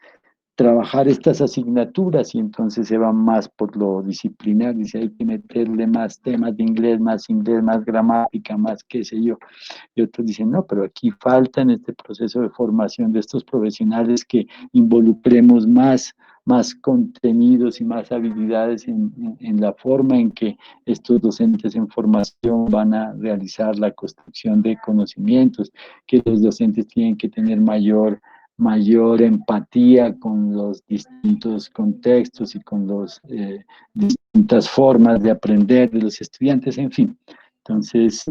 trabajar estas asignaturas y entonces se van más por lo disciplinar, dice hay que meterle más temas de inglés, más gramática, más qué sé yo. Y otros dicen, no, pero aquí falta en este proceso de formación de estos profesionales que involucremos más contenidos y más habilidades en la forma en que estos docentes en formación van a realizar la construcción de conocimientos, que los docentes tienen que tener mayor empatía con los distintos contextos y con las distintas formas de aprender de los estudiantes, en fin. Entonces,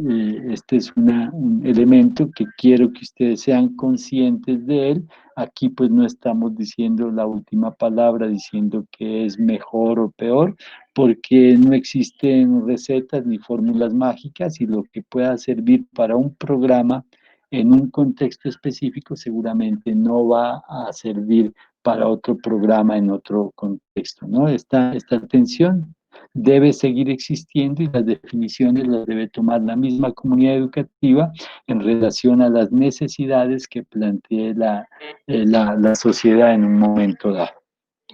este es un elemento que quiero que ustedes sean conscientes de él. Aquí pues no estamos diciendo la última palabra, diciendo que es mejor o peor, porque no existen recetas ni fórmulas mágicas y lo que pueda servir para un programa en un contexto específico seguramente no va a servir para otro programa en otro contexto, ¿no? Esta tensión debe seguir existiendo y las definiciones las debe tomar la misma comunidad educativa en relación a las necesidades que plantee la sociedad en un momento dado.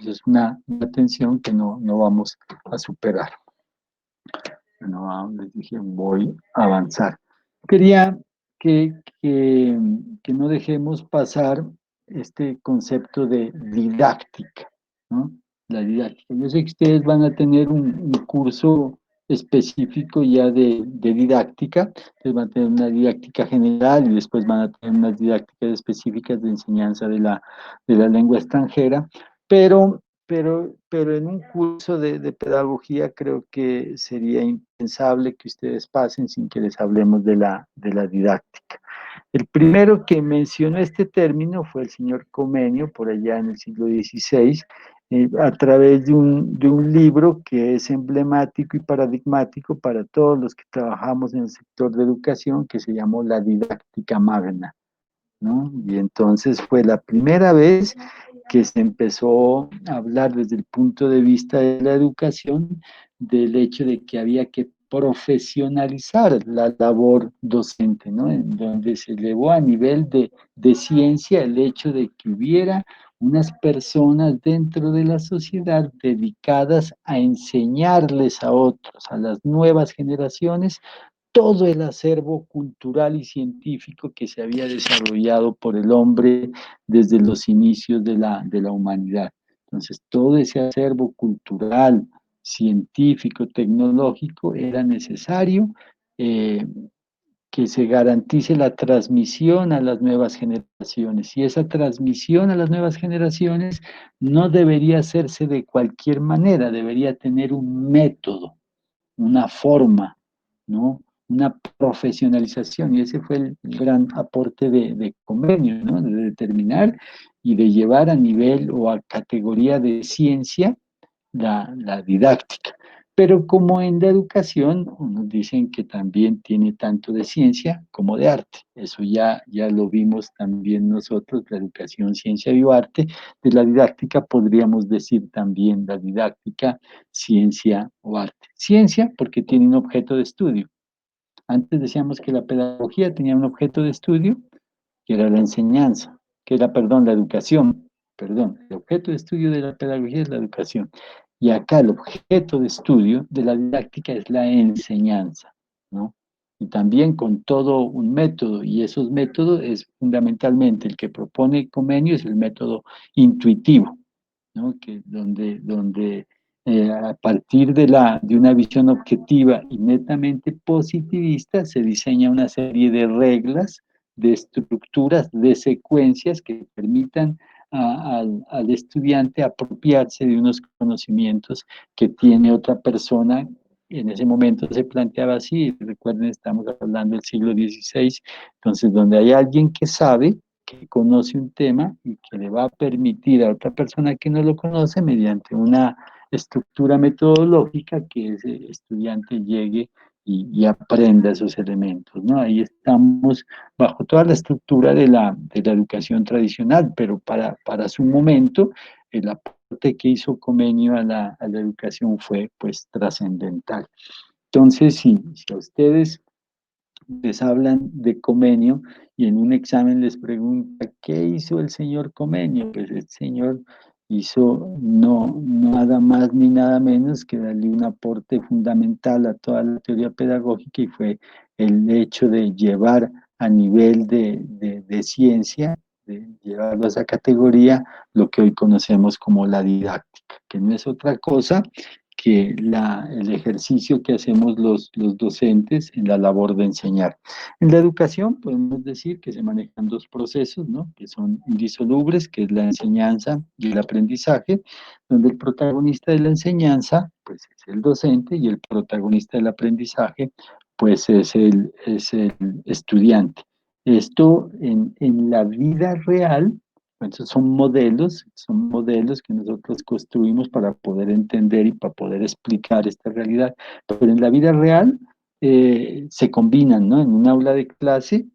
Es una tensión que no vamos a superar. No, les dije, voy a avanzar. Quería que no dejemos pasar este concepto de didáctica, ¿no? La didáctica. Yo sé que ustedes van a tener un curso específico ya de didáctica, ustedes van a tener una didáctica general y después van a tener unas didácticas específicas de enseñanza de la lengua extranjera, pero pero en un curso de pedagogía creo que sería impensable que ustedes pasen sin que les hablemos de la didáctica. El primero que mencionó este término fue el señor Comenio, por allá en el siglo XVI, a través de un libro que es emblemático y paradigmático para todos los que trabajamos en el sector de educación, que se llamó La Didáctica Magna, ¿no? Y entonces fue la primera vez que se empezó a hablar desde el punto de vista de la educación del hecho de que había que profesionalizar la labor docente, ¿no? En donde se elevó a nivel de ciencia el hecho de que hubiera unas personas dentro de la sociedad dedicadas a enseñarles a otros, a las nuevas generaciones, todo el acervo cultural y científico que se había desarrollado por el hombre desde los inicios de la humanidad. Entonces, todo ese acervo cultural, científico, tecnológico, era necesario eh, que se garantice la transmisión a las nuevas generaciones. Y esa transmisión a las nuevas generaciones no debería hacerse de cualquier manera, debería tener un método, una forma, ¿no? Una profesionalización, y ese fue el gran aporte de Convenio, ¿no? De determinar y de llevar a nivel o a categoría de ciencia la didáctica. Pero como en la educación, nos dicen que también tiene tanto de ciencia como de arte. Eso ya lo vimos también nosotros, la educación, ciencia y arte. De la didáctica podríamos decir también la didáctica, ciencia o arte. Ciencia porque tiene un objeto de estudio. Antes decíamos que la pedagogía tenía un objeto de estudio, que era la enseñanza, que era, perdón, la educación, perdón, el objeto de estudio de la pedagogía es la educación. Y acá el objeto de estudio de la didáctica es la enseñanza, ¿no? Y también con todo un método, y esos métodos es fundamentalmente el que propone Comenio, es el método intuitivo, ¿no? Donde a partir de una visión objetiva y netamente positivista se diseña una serie de reglas, de estructuras, de secuencias que permitan al estudiante apropiarse de unos conocimientos que tiene otra persona. En ese momento se planteaba así, recuerden, estamos hablando del siglo XVI, entonces donde hay alguien que sabe, que conoce un tema y que le va a permitir a otra persona que no lo conoce mediante una estructura metodológica que ese estudiante llegue y aprenda esos elementos, ¿no? Ahí estamos bajo toda la estructura de la educación tradicional, pero para su momento el aporte que hizo Comenio a la educación fue pues trascendental. Entonces, si a ustedes les hablan de Comenio y en un examen les pregunta, ¿qué hizo el señor Comenio? Pues el señor hizo no nada más ni nada menos que darle un aporte fundamental a toda la teoría pedagógica, y fue el hecho de llevar a nivel de ciencia, de llevarlo a esa categoría, lo que hoy conocemos como la didáctica, que no es otra cosa que el ejercicio que hacemos los docentes en la labor de enseñar. En la educación podemos decir que se manejan dos procesos, ¿no? Que son indisolubles, que es la enseñanza y el aprendizaje, donde el protagonista de la enseñanza pues, es el docente, y el protagonista del aprendizaje pues es el estudiante. Esto en la vida real. Entonces son modelos que nosotros construimos para poder entender y para poder explicar esta realidad. Pero en la vida real se combinan, ¿no? En un aula de clase,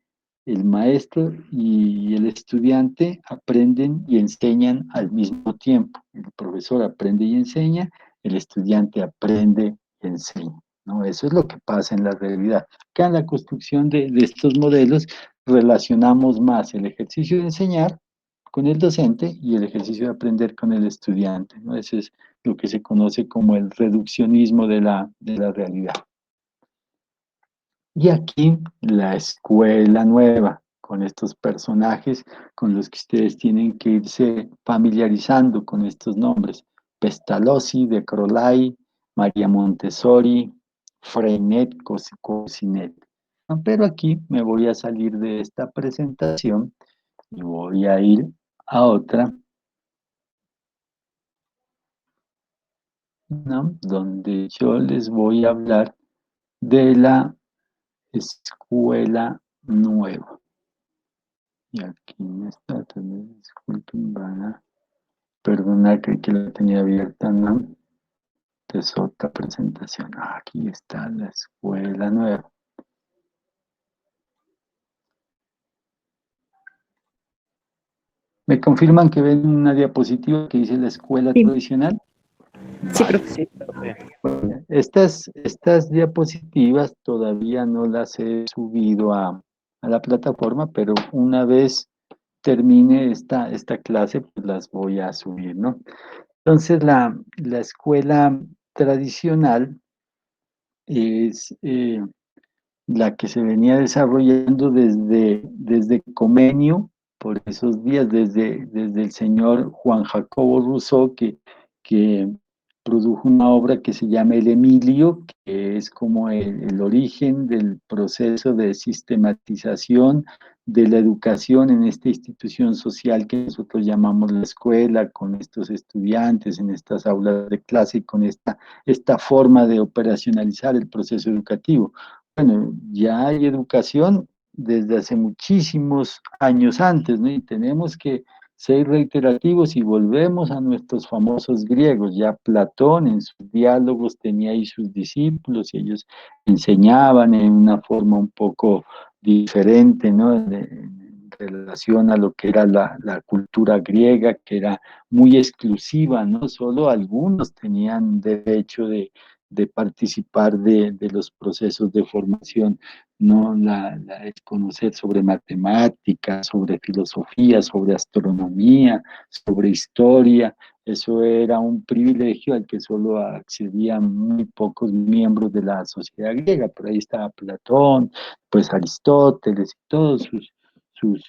el maestro y el estudiante aprenden y enseñan al mismo tiempo. El profesor aprende y enseña, el estudiante aprende y enseña, ¿no? Eso es lo que pasa en la realidad. Acá en la construcción de estos modelos relacionamos más el ejercicio de enseñar con el docente y el ejercicio de aprender con el estudiante, ¿no? Ese es lo que se conoce como el reduccionismo de la realidad. Y aquí la escuela nueva, con estos personajes con los que ustedes tienen que irse familiarizando con estos nombres: Pestalozzi, De Crolai, María Montessori, Freinet, Cousinet. Pero aquí me voy a salir de esta presentación y voy a ir a otra ¿no? Donde yo les voy a hablar de la escuela nueva. Y aquí me está, también, disculpen, van a perdonar que la tenía abierta, ¿no? Es otra presentación. Aquí está la escuela nueva. ¿Me confirman que ven una diapositiva que dice la escuela tradicional? Sí, Vale. profe. Bueno, estas diapositivas todavía no las he subido a la plataforma, pero una vez termine esta clase, pues las voy a subir, ¿no? Entonces, la escuela tradicional es la que se venía desarrollando desde Comenio, por esos días, desde el señor Juan Jacobo Rousseau, que produjo una obra que se llama El Emilio, que es como el origen del proceso de sistematización de la educación en esta institución social que nosotros llamamos la escuela, con estos estudiantes en estas aulas de clase y con esta forma de operacionalizar el proceso educativo. Bueno, ya hay educación desde hace muchísimos años antes, ¿no? Y tenemos que ser reiterativos y volvemos a nuestros famosos griegos. Ya Platón en sus diálogos tenía ahí sus discípulos y ellos enseñaban en una forma un poco diferente, ¿no? En relación a lo que era la cultura griega, que era muy exclusiva, ¿no? Solo algunos tenían derecho de participar de los procesos de formación, ¿no? El conocer sobre matemáticas, sobre filosofía, sobre astronomía, sobre historia, eso era un privilegio al que solo accedían muy pocos miembros de la sociedad griega. Por ahí estaba Platón, pues Aristóteles y todos sus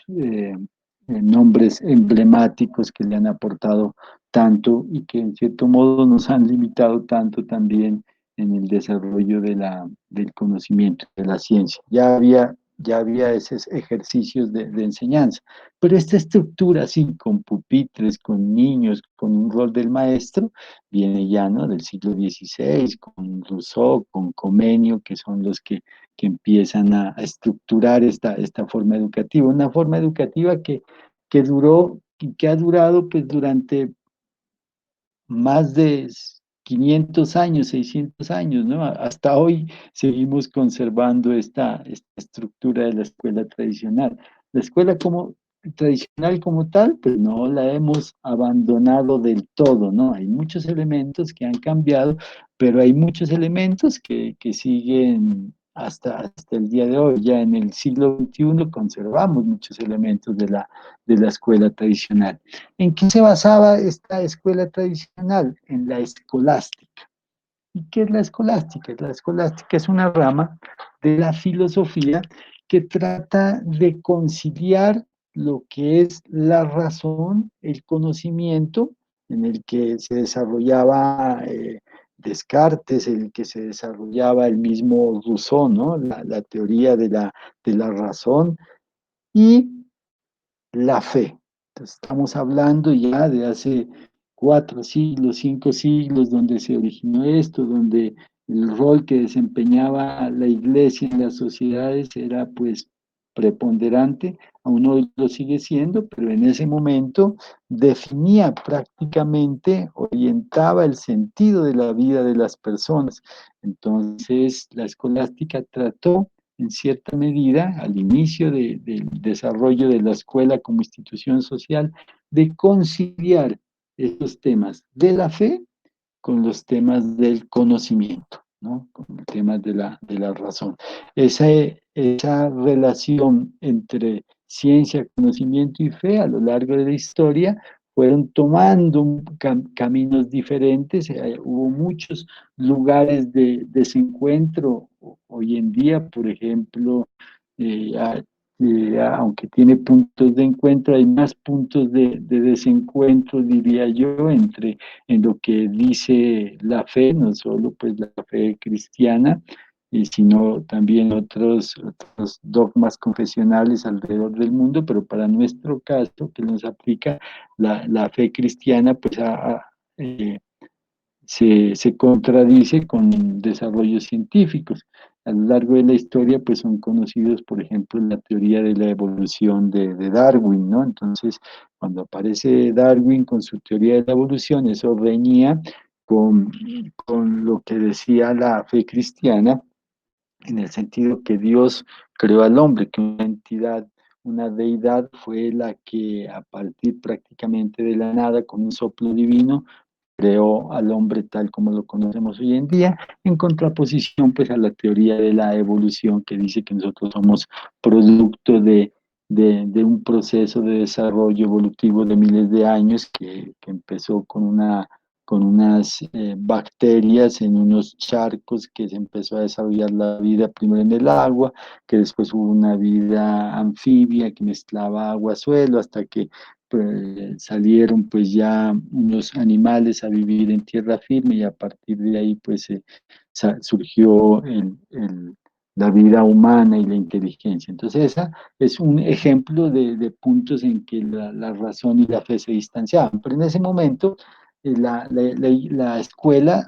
nombres emblemáticos que le han aportado tanto y que en cierto modo nos han limitado tanto también en el desarrollo del conocimiento, de la ciencia. Ya había esos ejercicios de enseñanza, pero esta estructura así, con pupitres, con niños, con un rol del maestro, viene ya, ¿no? Del siglo XVI, con Rousseau, con Comenio, que son los que empiezan a estructurar esta forma educativa, una forma educativa que duró y que ha durado pues durante más de 500 años, 600 años, ¿no? Hasta hoy seguimos conservando esta estructura de la escuela tradicional. La escuela tradicional como tal, pues no la hemos abandonado del todo, ¿no? Hay muchos elementos que han cambiado, pero hay muchos elementos que siguen hasta el día de hoy. Ya en el siglo XXI conservamos muchos elementos de la escuela tradicional. ¿En qué se basaba esta escuela tradicional? En la escolástica. ¿Y qué es la escolástica? La escolástica es una rama de la filosofía que trata de conciliar lo que es la razón, el conocimiento, en el que se desarrollaba Descartes, en el que se desarrollaba el mismo Rousseau, ¿no? La teoría de la razón, y la fe. Entonces, estamos hablando ya de hace 4 siglos, 5 siglos, donde se originó esto, donde el rol que desempeñaba la iglesia en las sociedades era pues preponderante, aún hoy lo sigue siendo, pero en ese momento definía prácticamente, orientaba el sentido de la vida de las personas. Entonces, la escolástica trató en cierta medida, al inicio del desarrollo de la escuela como institución social, de conciliar estos temas de la fe con los temas del conocimiento, ¿no? Con los temas de la razón. Esa relación entre ciencia, conocimiento y fe a lo largo de la historia fueron tomando caminos diferentes, hubo muchos lugares de desencuentro hoy en día, por ejemplo, aunque tiene puntos de encuentro, hay más puntos de desencuentro, diría yo, en lo que dice la fe, no solo pues la fe cristiana, sino también otros dogmas confesionales alrededor del mundo, pero para nuestro caso, que nos aplica la fe cristiana, pues se contradice con desarrollos científicos. A lo largo de la historia, pues son conocidos, por ejemplo, la teoría de la evolución de Darwin, ¿no? Entonces, cuando aparece Darwin con su teoría de la evolución, eso reñía con, con lo que decía la fe cristiana, en el sentido que Dios creó al hombre, que una entidad, una deidad fue la que a partir prácticamente de la nada, con un soplo divino, creó al hombre tal como lo conocemos hoy en día, en contraposición pues a la teoría de la evolución que dice que nosotros somos producto de un proceso de desarrollo evolutivo de miles de años que empezó con unas bacterias en unos charcos, que se empezó a desarrollar la vida primero en el agua, que después hubo una vida anfibia que mezclaba agua-suelo, hasta que pues, salieron pues ya unos animales a vivir en tierra firme, y a partir de ahí pues surgió la vida humana y la inteligencia. Entonces esa es un ejemplo de puntos en que la razón y la fe se distanciaban, pero en ese momento la escuela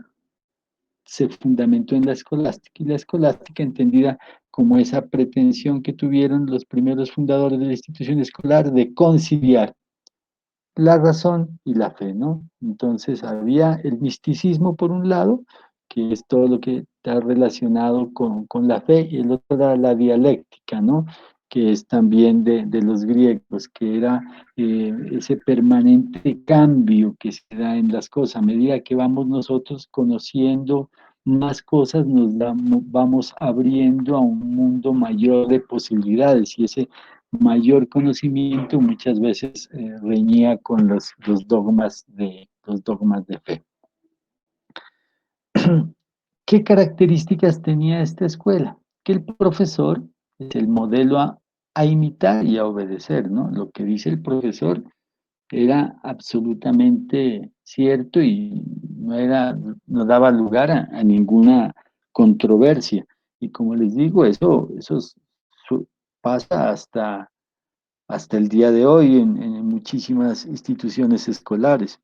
se fundamentó en la escolástica, y la escolástica entendida como esa pretensión que tuvieron los primeros fundadores de la institución escolar de conciliar la razón y la fe, ¿no? Entonces había el misticismo por un lado, que es todo lo que está relacionado con la fe, y el otro era la dialéctica, ¿no? Que es también de los griegos, que era ese permanente cambio que se da en las cosas. A medida que vamos nosotros conociendo más cosas, vamos abriendo a un mundo mayor de posibilidades, y ese mayor conocimiento muchas veces reñía con los dogmas de fe. ¿Qué características tenía esta escuela? Que el profesor es el modelo a imitar y a obedecer, ¿no? Lo que dice el profesor era absolutamente cierto, y no daba lugar a ninguna controversia. Y como les digo, pasa hasta el día de hoy en muchísimas instituciones escolares.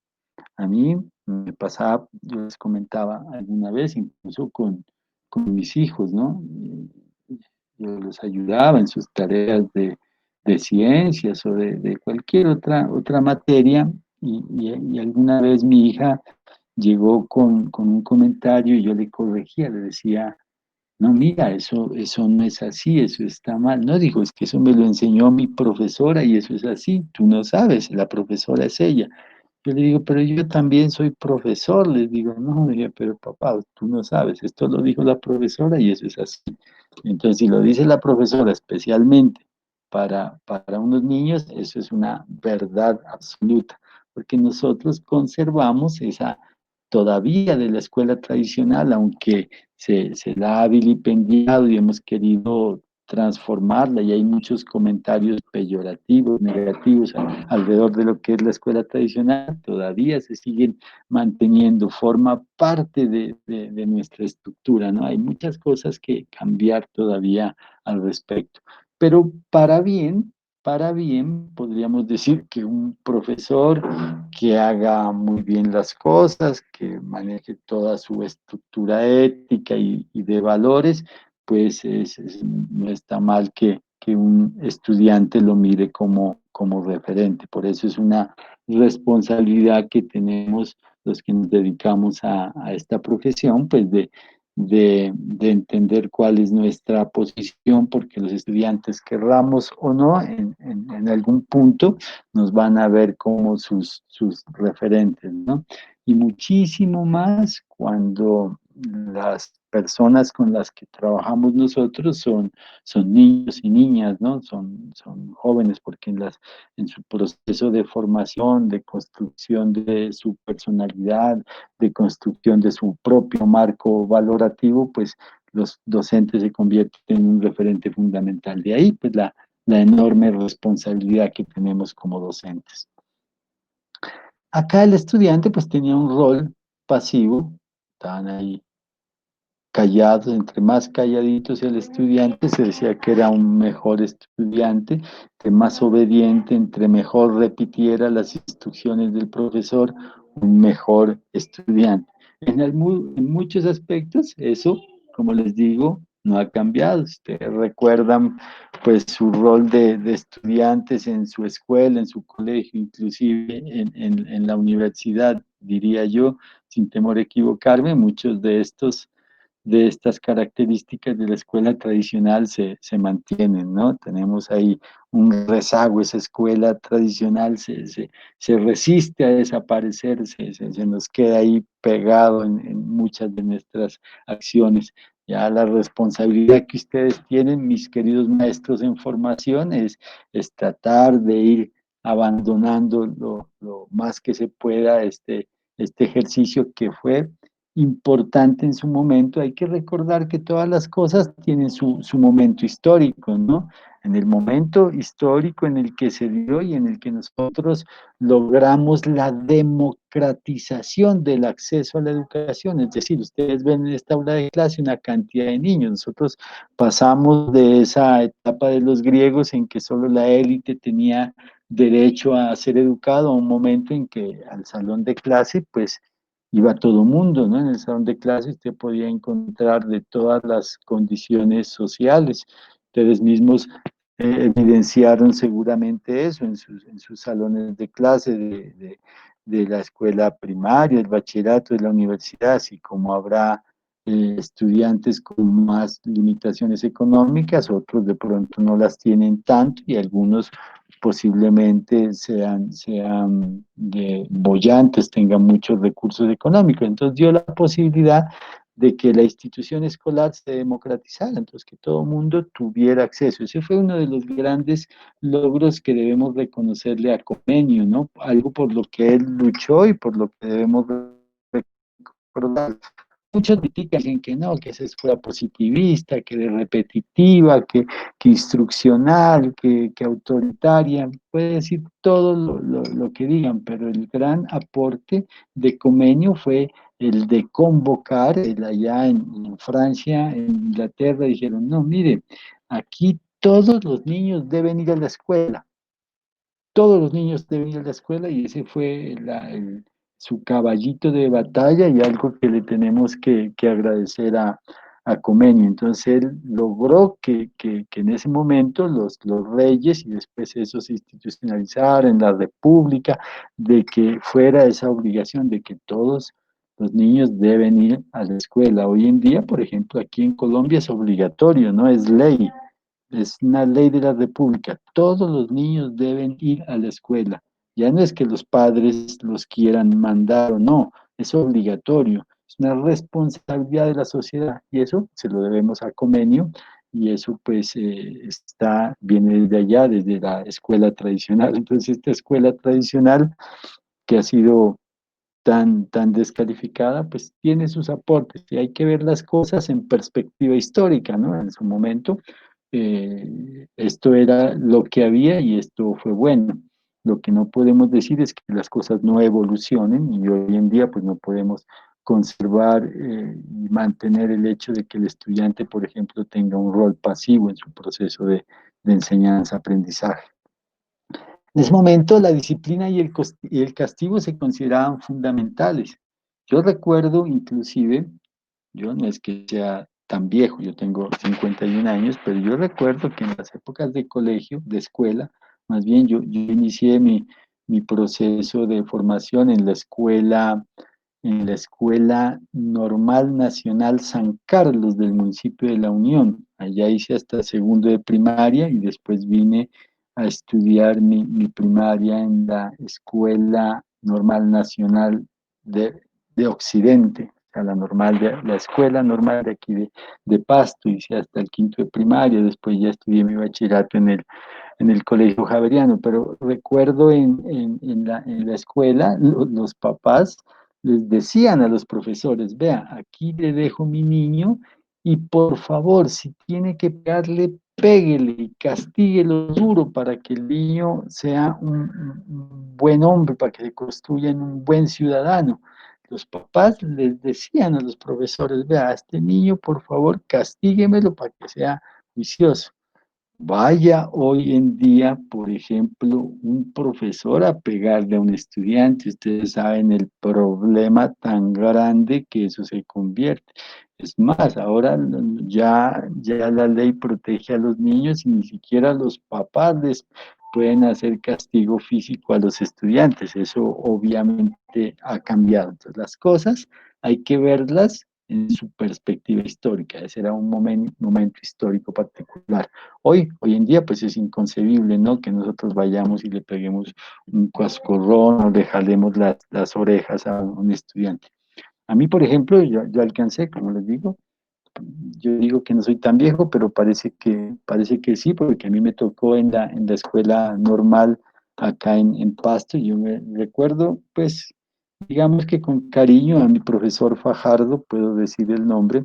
A mí me pasaba, yo les comentaba alguna vez, incluso con mis hijos, ¿no? Yo los ayudaba en sus tareas de ciencias o de cualquier otra materia, y alguna vez mi hija llegó con un comentario y yo le corregía, le decía: no, mira, eso no es así, eso está mal. No, digo, es que eso me lo enseñó mi profesora y eso es así. Tú no sabes, la profesora es ella. Yo le digo, pero yo también soy profesor. Les digo, no, diría, pero papá, tú no sabes, esto lo dijo la profesora y eso es así. Entonces, si lo dice la profesora especialmente para unos niños, eso es una verdad absoluta, porque nosotros conservamos esa todavía de la escuela tradicional, aunque se la ha vilipendiado y hemos querido transformarla, y hay muchos comentarios peyorativos, negativos alrededor de lo que es la escuela tradicional, todavía se siguen manteniendo, forma parte de nuestra estructura, ¿no? Hay muchas cosas que cambiar todavía al respecto, pero para bien, podríamos decir que un profesor que haga muy bien las cosas, que maneje toda su estructura ética y de valores, pues no está mal que un estudiante lo mire como referente. Por eso es una responsabilidad que tenemos los que nos dedicamos a esta profesión, pues de entender cuál es nuestra posición, porque los estudiantes, querramos o no, en algún punto nos van a ver como sus referentes, ¿no? Y muchísimo más cuando las personas con las que trabajamos nosotros son niños y niñas, ¿no? Son jóvenes, porque en su proceso de formación, de construcción de su personalidad, de construcción de su propio marco valorativo, pues los docentes se convierten en un referente fundamental. De ahí, pues la enorme responsabilidad que tenemos como docentes. Acá el estudiante pues tenía un rol pasivo, estaban ahí callados, entre más calladitos el estudiante, se decía que era un mejor estudiante, entre más obediente, entre mejor repitiera las instrucciones del profesor, un mejor estudiante. en muchos aspectos, eso, como les digo, no ha cambiado. Ustedes recuerdan pues su rol de estudiantes en su escuela, en su colegio, inclusive en la universidad, diría yo, sin temor a equivocarme, muchos de estas características de la escuela tradicional se mantienen, ¿no? Tenemos ahí un rezago, esa escuela tradicional se resiste a desaparecer, se nos queda ahí pegado en muchas de nuestras acciones. Ya la responsabilidad que ustedes tienen, mis queridos maestros en formación, es tratar de ir abandonando lo más que se pueda este ejercicio que fue importante en su momento. Hay que recordar que todas las cosas tienen su momento histórico, ¿no? En el momento histórico en el que se dio y en el que nosotros logramos la democratización del acceso a la educación, es decir, ustedes ven en esta aula de clase una cantidad de niños, nosotros pasamos de esa etapa de los griegos en que solo la élite tenía derecho a ser educado a un momento en que al salón de clase, pues iba todo mundo, ¿no? En el salón de clase usted podía encontrar de todas las condiciones sociales. Ustedes mismos evidenciaron seguramente eso en sus salones de clase de la escuela primaria, el bachillerato, de la universidad, así como habrá estudiantes con más limitaciones económicas, otros de pronto no las tienen tanto y algunos posiblemente sean bollantes, tengan muchos recursos económicos. Entonces dio la posibilidad de que la institución escolar se democratizara, entonces que todo el mundo tuviera acceso. Ese fue uno de los grandes logros que debemos reconocerle a Comenio, ¿no? Algo por lo que él luchó y por lo que debemos recordar. Muchos critican en que no, que esa escuela positivista, que de repetitiva, que instruccional, que autoritaria, puede decir todo lo que digan, pero el gran aporte de Comenio fue el de convocar, allá en Francia, en Inglaterra, dijeron, no, mire, aquí todos los niños deben ir a la escuela, todos los niños deben ir a la escuela y ese fue su caballito de batalla y algo que le tenemos que agradecer a Comenio. Entonces él logró que en ese momento los reyes y después eso se institucionalizara en la república, de que fuera esa obligación de que todos los niños deben ir a la escuela. Hoy en día, por ejemplo, aquí en Colombia es obligatorio, no es ley. Es una ley de la República. Todos los niños deben ir a la escuela. Ya no es que los padres los quieran mandar o no, es obligatorio. Es una responsabilidad de la sociedad y eso se lo debemos a Comenio y eso pues viene desde allá, desde la escuela tradicional. Entonces esta escuela tradicional que ha sido tan descalificada, pues tiene sus aportes y hay que ver las cosas en perspectiva histórica, ¿no? En su momento, esto era lo que había y esto fue bueno. Lo que no podemos decir es que las cosas no evolucionen y hoy en día pues no podemos conservar y mantener el hecho de que el estudiante, por ejemplo, tenga un rol pasivo en su proceso de enseñanza-aprendizaje. En ese momento la disciplina y el castigo se consideraban fundamentales. Yo recuerdo inclusive, yo no es que sea tan viejo, yo tengo 51 años, pero yo recuerdo que en las épocas de colegio, de escuela, más bien yo inicié mi proceso de formación en la Escuela Normal Nacional San Carlos del municipio de La Unión. Allá hice hasta segundo de primaria y después vine a estudiar mi primaria en la Escuela Normal Nacional de Occidente, o sea, la Escuela Normal de aquí de Pasto, hice hasta el quinto de primaria, después ya estudié mi bachillerato en el colegio javeriano, pero recuerdo en la escuela, los papás les decían a los profesores, vea, aquí le dejo mi niño y por favor, si tiene que pegarle, péguele y castíguelo duro para que el niño sea un buen hombre, para que se construya en un buen ciudadano. Los papás les decían a los profesores, vea, a este niño, por favor, castíguemelo para que sea juicioso. Vaya hoy en día, por ejemplo, un profesor a pegarle a un estudiante. Ustedes saben el problema tan grande que eso se convierte. Es más, ahora ya la ley protege a los niños y ni siquiera los papás les pueden hacer castigo físico a los estudiantes. Eso obviamente ha cambiado. Entonces, las cosas hay que verlas en su perspectiva histórica. Ese era un momento histórico particular. Hoy en día, pues es inconcebible, ¿no? Que nosotros vayamos y le peguemos un cascorrón o le jalemos las orejas a un estudiante. A mí, por ejemplo, yo alcancé, como les digo, yo digo que no soy tan viejo, pero parece que sí, porque a mí me tocó en la escuela normal acá en Pasto, y yo me recuerdo, pues, digamos que con cariño a mi profesor Fajardo, puedo decir el nombre,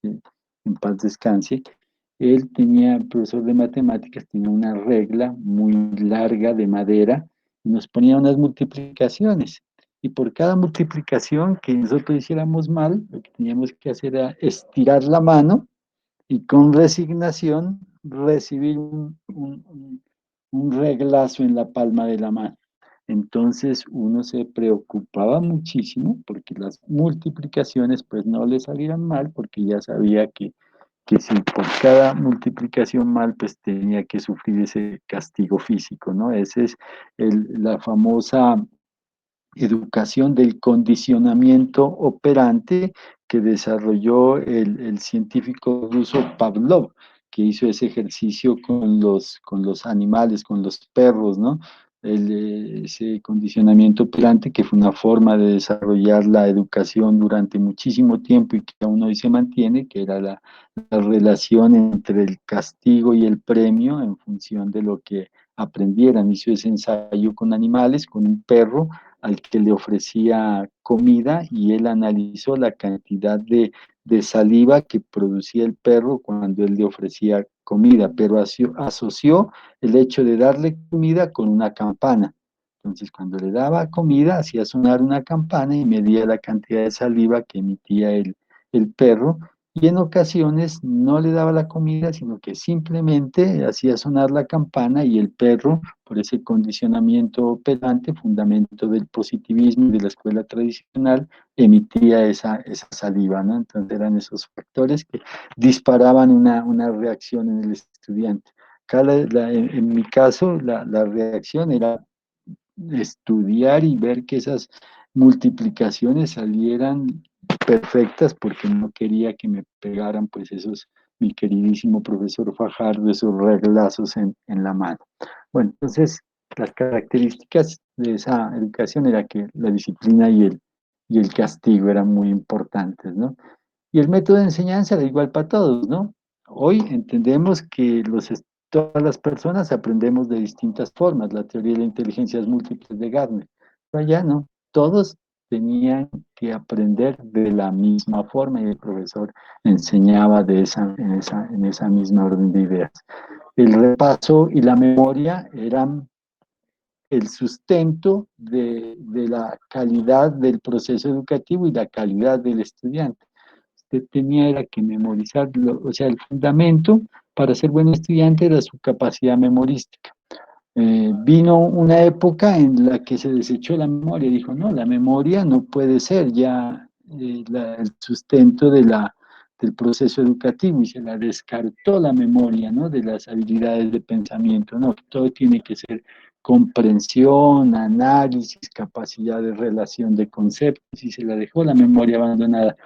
eh, en paz descanse. Él tenía, el profesor de matemáticas, tenía una regla muy larga de madera y nos ponía unas multiplicaciones. Y por cada multiplicación que nosotros hiciéramos mal, lo que teníamos que hacer era estirar la mano y con resignación recibir un reglazo en la palma de la mano. Entonces uno se preocupaba muchísimo porque las multiplicaciones pues no le salieran mal, porque ya sabía que si por cada multiplicación mal pues tenía que sufrir ese castigo físico, ¿no? Esa es la famosa educación del condicionamiento operante que desarrolló el científico ruso Pavlov, que hizo ese ejercicio con los animales, con los perros, ¿no? Ese condicionamiento operante que fue una forma de desarrollar la educación durante muchísimo tiempo y que aún hoy se mantiene, que era la relación entre el castigo y el premio en función de lo que aprendieran. Hizo ese ensayo con animales, con un perro, al que le ofrecía comida y él analizó la cantidad de saliva que producía el perro cuando él le ofrecía comida, pero asoció el hecho de darle comida con una campana. Entonces, cuando le daba comida, hacía sonar una campana y medía la cantidad de saliva que emitía el perro, y en ocasiones no le daba la comida, sino que simplemente hacía sonar la campana y el perro, por ese condicionamiento operante, fundamento del positivismo y de la escuela tradicional, emitía esa saliva, ¿no? Entonces eran esos factores que disparaban una reacción en el estudiante. Acá en mi caso, la reacción era estudiar y ver que esas multiplicaciones salieran perfectas, porque no quería que me pegaran pues esos, mi queridísimo profesor Fajardo, esos reglazos en la mano. Bueno, entonces las características de esa educación era que la disciplina y el castigo eran muy importantes, ¿no? Y el método de enseñanza era igual para todos, ¿no? Hoy entendemos que todas las personas aprendemos de distintas formas, la teoría de las inteligencias múltiples de Gardner. Pero allá no, todos tenían que aprender de la misma forma y el profesor enseñaba en esa misma orden de ideas. El repaso y la memoria eran el sustento de la calidad del proceso educativo y la calidad del estudiante. Usted tenía era que memorizarlo, o sea, el fundamento para ser buen estudiante era su capacidad memorística. Vino una época en la que se desechó la memoria, dijo, no, la memoria no puede ser ya el sustento del proceso educativo, y se la descartó la memoria, ¿no? De las habilidades de pensamiento, no, todo tiene que ser comprensión, análisis, capacidad de relación de conceptos, y se la dejó la memoria abandonada.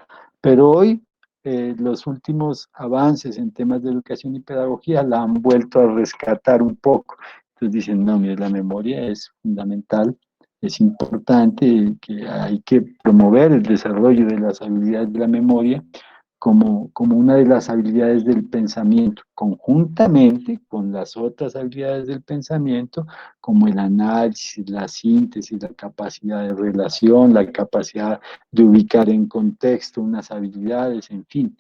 Pero hoy los últimos avances en temas de educación y pedagogía la han vuelto a rescatar un poco. Entonces dicen, no, mire, la memoria es fundamental, es importante, que hay que promover el desarrollo de las habilidades de la memoria como una de las habilidades del pensamiento, conjuntamente con las otras habilidades del pensamiento, como el análisis, la síntesis, la capacidad de relación, la capacidad de ubicar en contexto unas habilidades, en fin.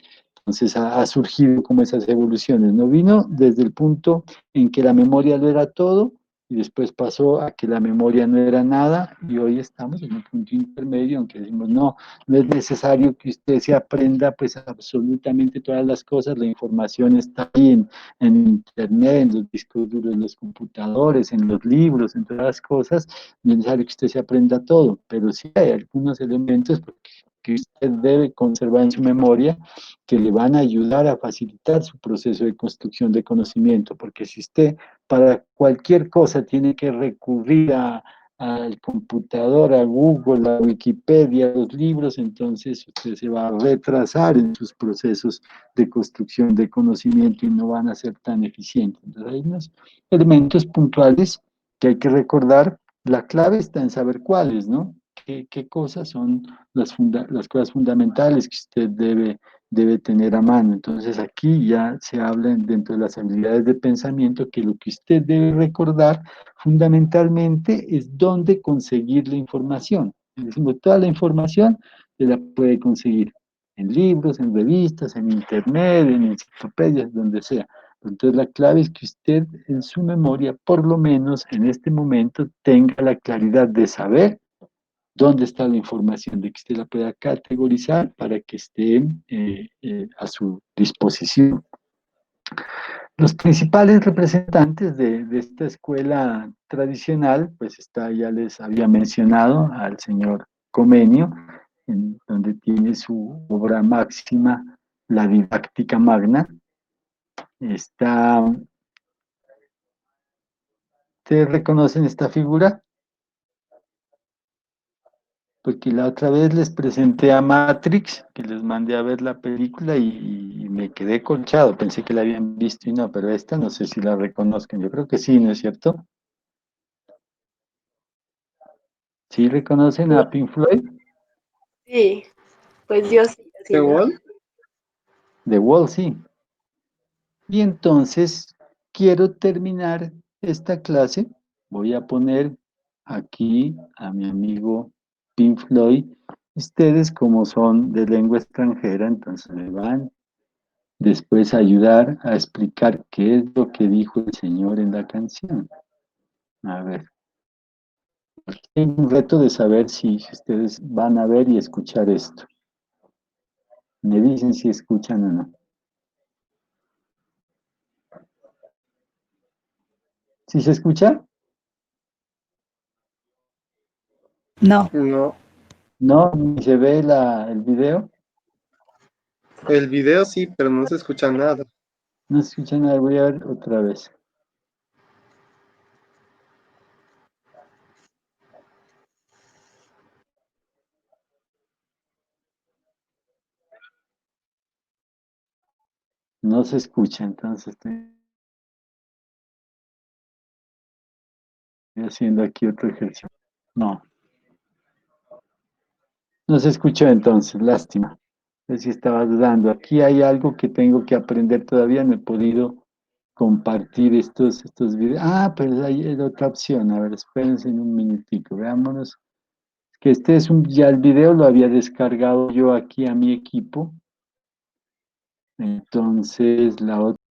Entonces ha surgido como esas evoluciones, ¿no? Vino desde el punto en que la memoria lo era todo, y después pasó a que la memoria no era nada, y hoy estamos en un punto intermedio en que decimos, no, no es necesario que usted se aprenda pues absolutamente todas las cosas, la información está ahí en internet, en los discos duros, en los computadores, en los libros, en todas las cosas, no es necesario que usted se aprenda todo, pero sí hay algunos elementos que usted debe conservar en su memoria que le van a ayudar a facilitar su proceso de construcción de conocimiento, porque si usted para cualquier cosa tiene que recurrir al computador, a Google, a Wikipedia, a los libros, entonces usted se va a retrasar en sus procesos de construcción de conocimiento y no van a ser tan eficientes. Entonces hay unos elementos puntuales que hay que recordar. La clave está en saber cuáles, ¿no? ¿Qué cosas son las cosas fundamentales que usted debe tener a mano? Entonces aquí ya se habla dentro de las habilidades de pensamiento que lo que usted debe recordar fundamentalmente es dónde conseguir la información. Decimos, toda la información se la puede conseguir en libros, en revistas, en internet, en enciclopedias, donde sea. Entonces la clave es que usted en su memoria, por lo menos en este momento, tenga la claridad de saber dónde está la información, de que usted la pueda categorizar para que esté a su disposición. Los principales representantes de esta escuela tradicional, pues ya les había mencionado al señor Comenio, en donde tiene su obra máxima, la Didáctica Magna. ¿Ustedes reconocen esta figura? Porque la otra vez les presenté a Matrix, que les mandé a ver la película y me quedé colchado, pensé que la habían visto y no, pero esta no sé si la reconozcan, yo creo que sí, ¿no es cierto? ¿Sí reconocen a Pink Floyd? Sí, pues yo sí, sí, ¿The Wall? The Wall, sí. Y entonces quiero terminar esta clase, voy a poner aquí a mi amigo Pink Floyd. Ustedes como son de lengua extranjera, entonces me van después a ayudar a explicar qué es lo que dijo el Señor en la canción. A ver, tengo un reto de saber si ustedes van a ver y escuchar esto. Me dicen si escuchan o no. ¿Sí se escucha? No. No. No, ni se ve el video. El video sí, pero no se escucha nada. No se escucha nada, voy a ver otra vez. No se escucha, entonces estoy haciendo aquí otro ejercicio. No, no se escuchó entonces, lástima. Si estaba dudando. Aquí hay algo que tengo que aprender todavía, no he podido compartir estos videos. Ah, pero hay otra opción. A ver, espérense un minutico, veámonos. Que este es ya el video lo había descargado yo aquí a mi equipo. Entonces, la otra.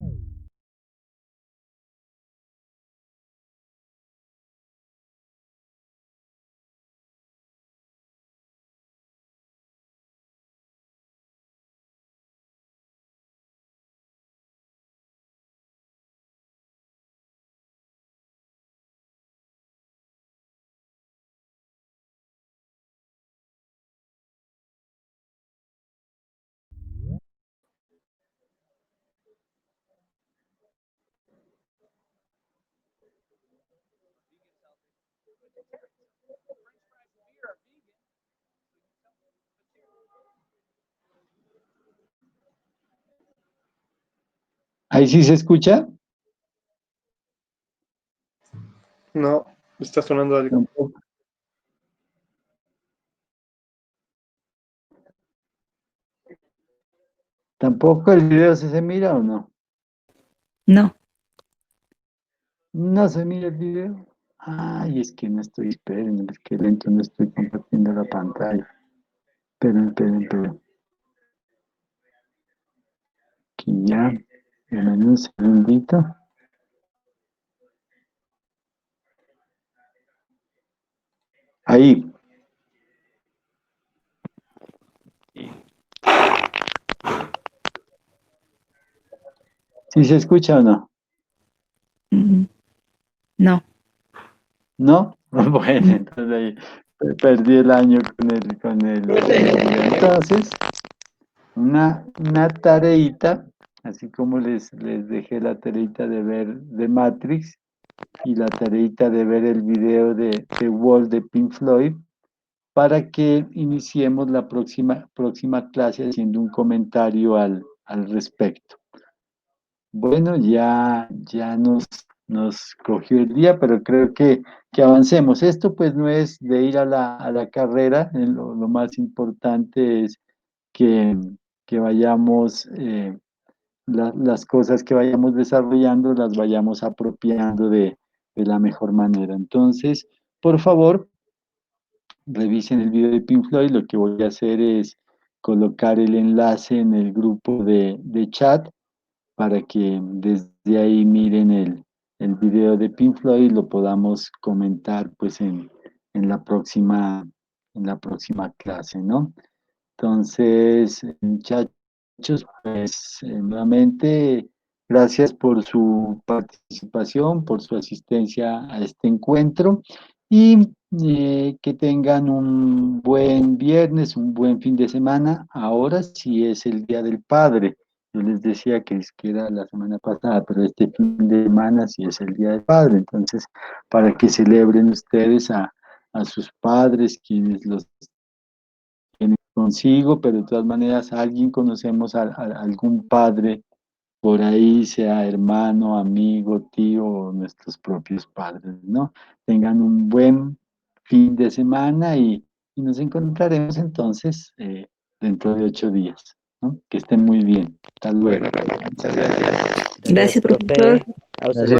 ¿Ahí sí se escucha? No, está sonando algo. Tampoco. ¿Tampoco el video se mira o no? No. No se mira el video. Ay, es que no estoy, esperen, es que lento no estoy compartiendo la pantalla. Esperen. Aquí ya, denme un segundito. Ahí. ¿Sí se escucha o no? No. ¿No? Bueno, entonces ahí perdí el año con el video. Entonces, una tareita, así como les dejé la tareita de ver The Matrix y la tareita de ver el video de The Wall de Pink Floyd, para que iniciemos la próxima clase haciendo un comentario al respecto. Bueno, ya nos cogió el día, pero creo que avancemos. Esto pues no es de ir a la carrera, lo más importante es que vayamos, las cosas que vayamos desarrollando, las vayamos apropiando de la mejor manera. Entonces, por favor, revisen el video de Pink Floyd. Lo que voy a hacer es colocar el enlace en el grupo de chat para que desde ahí miren el video de Pink Floyd y lo podamos comentar pues en la próxima, en la próxima clase, ¿no? Entonces, muchachos, pues nuevamente, gracias por su participación, por su asistencia a este encuentro y que tengan un buen viernes, un buen fin de semana. Ahora sí es el Día del Padre. Yo les decía que es que era la semana pasada, pero este fin de semana sí es el Día del Padre. Entonces, para que celebren ustedes a sus padres, quienes los tienen consigo, pero de todas maneras alguien conocemos a algún padre por ahí, sea hermano, amigo, tío o nuestros propios padres, ¿no? Tengan un buen fin de semana y nos encontraremos entonces dentro de 8 días, ¿no? Que estén muy bien. Hasta luego. Bueno, muchas gracias. Gracias, profesor. A usted.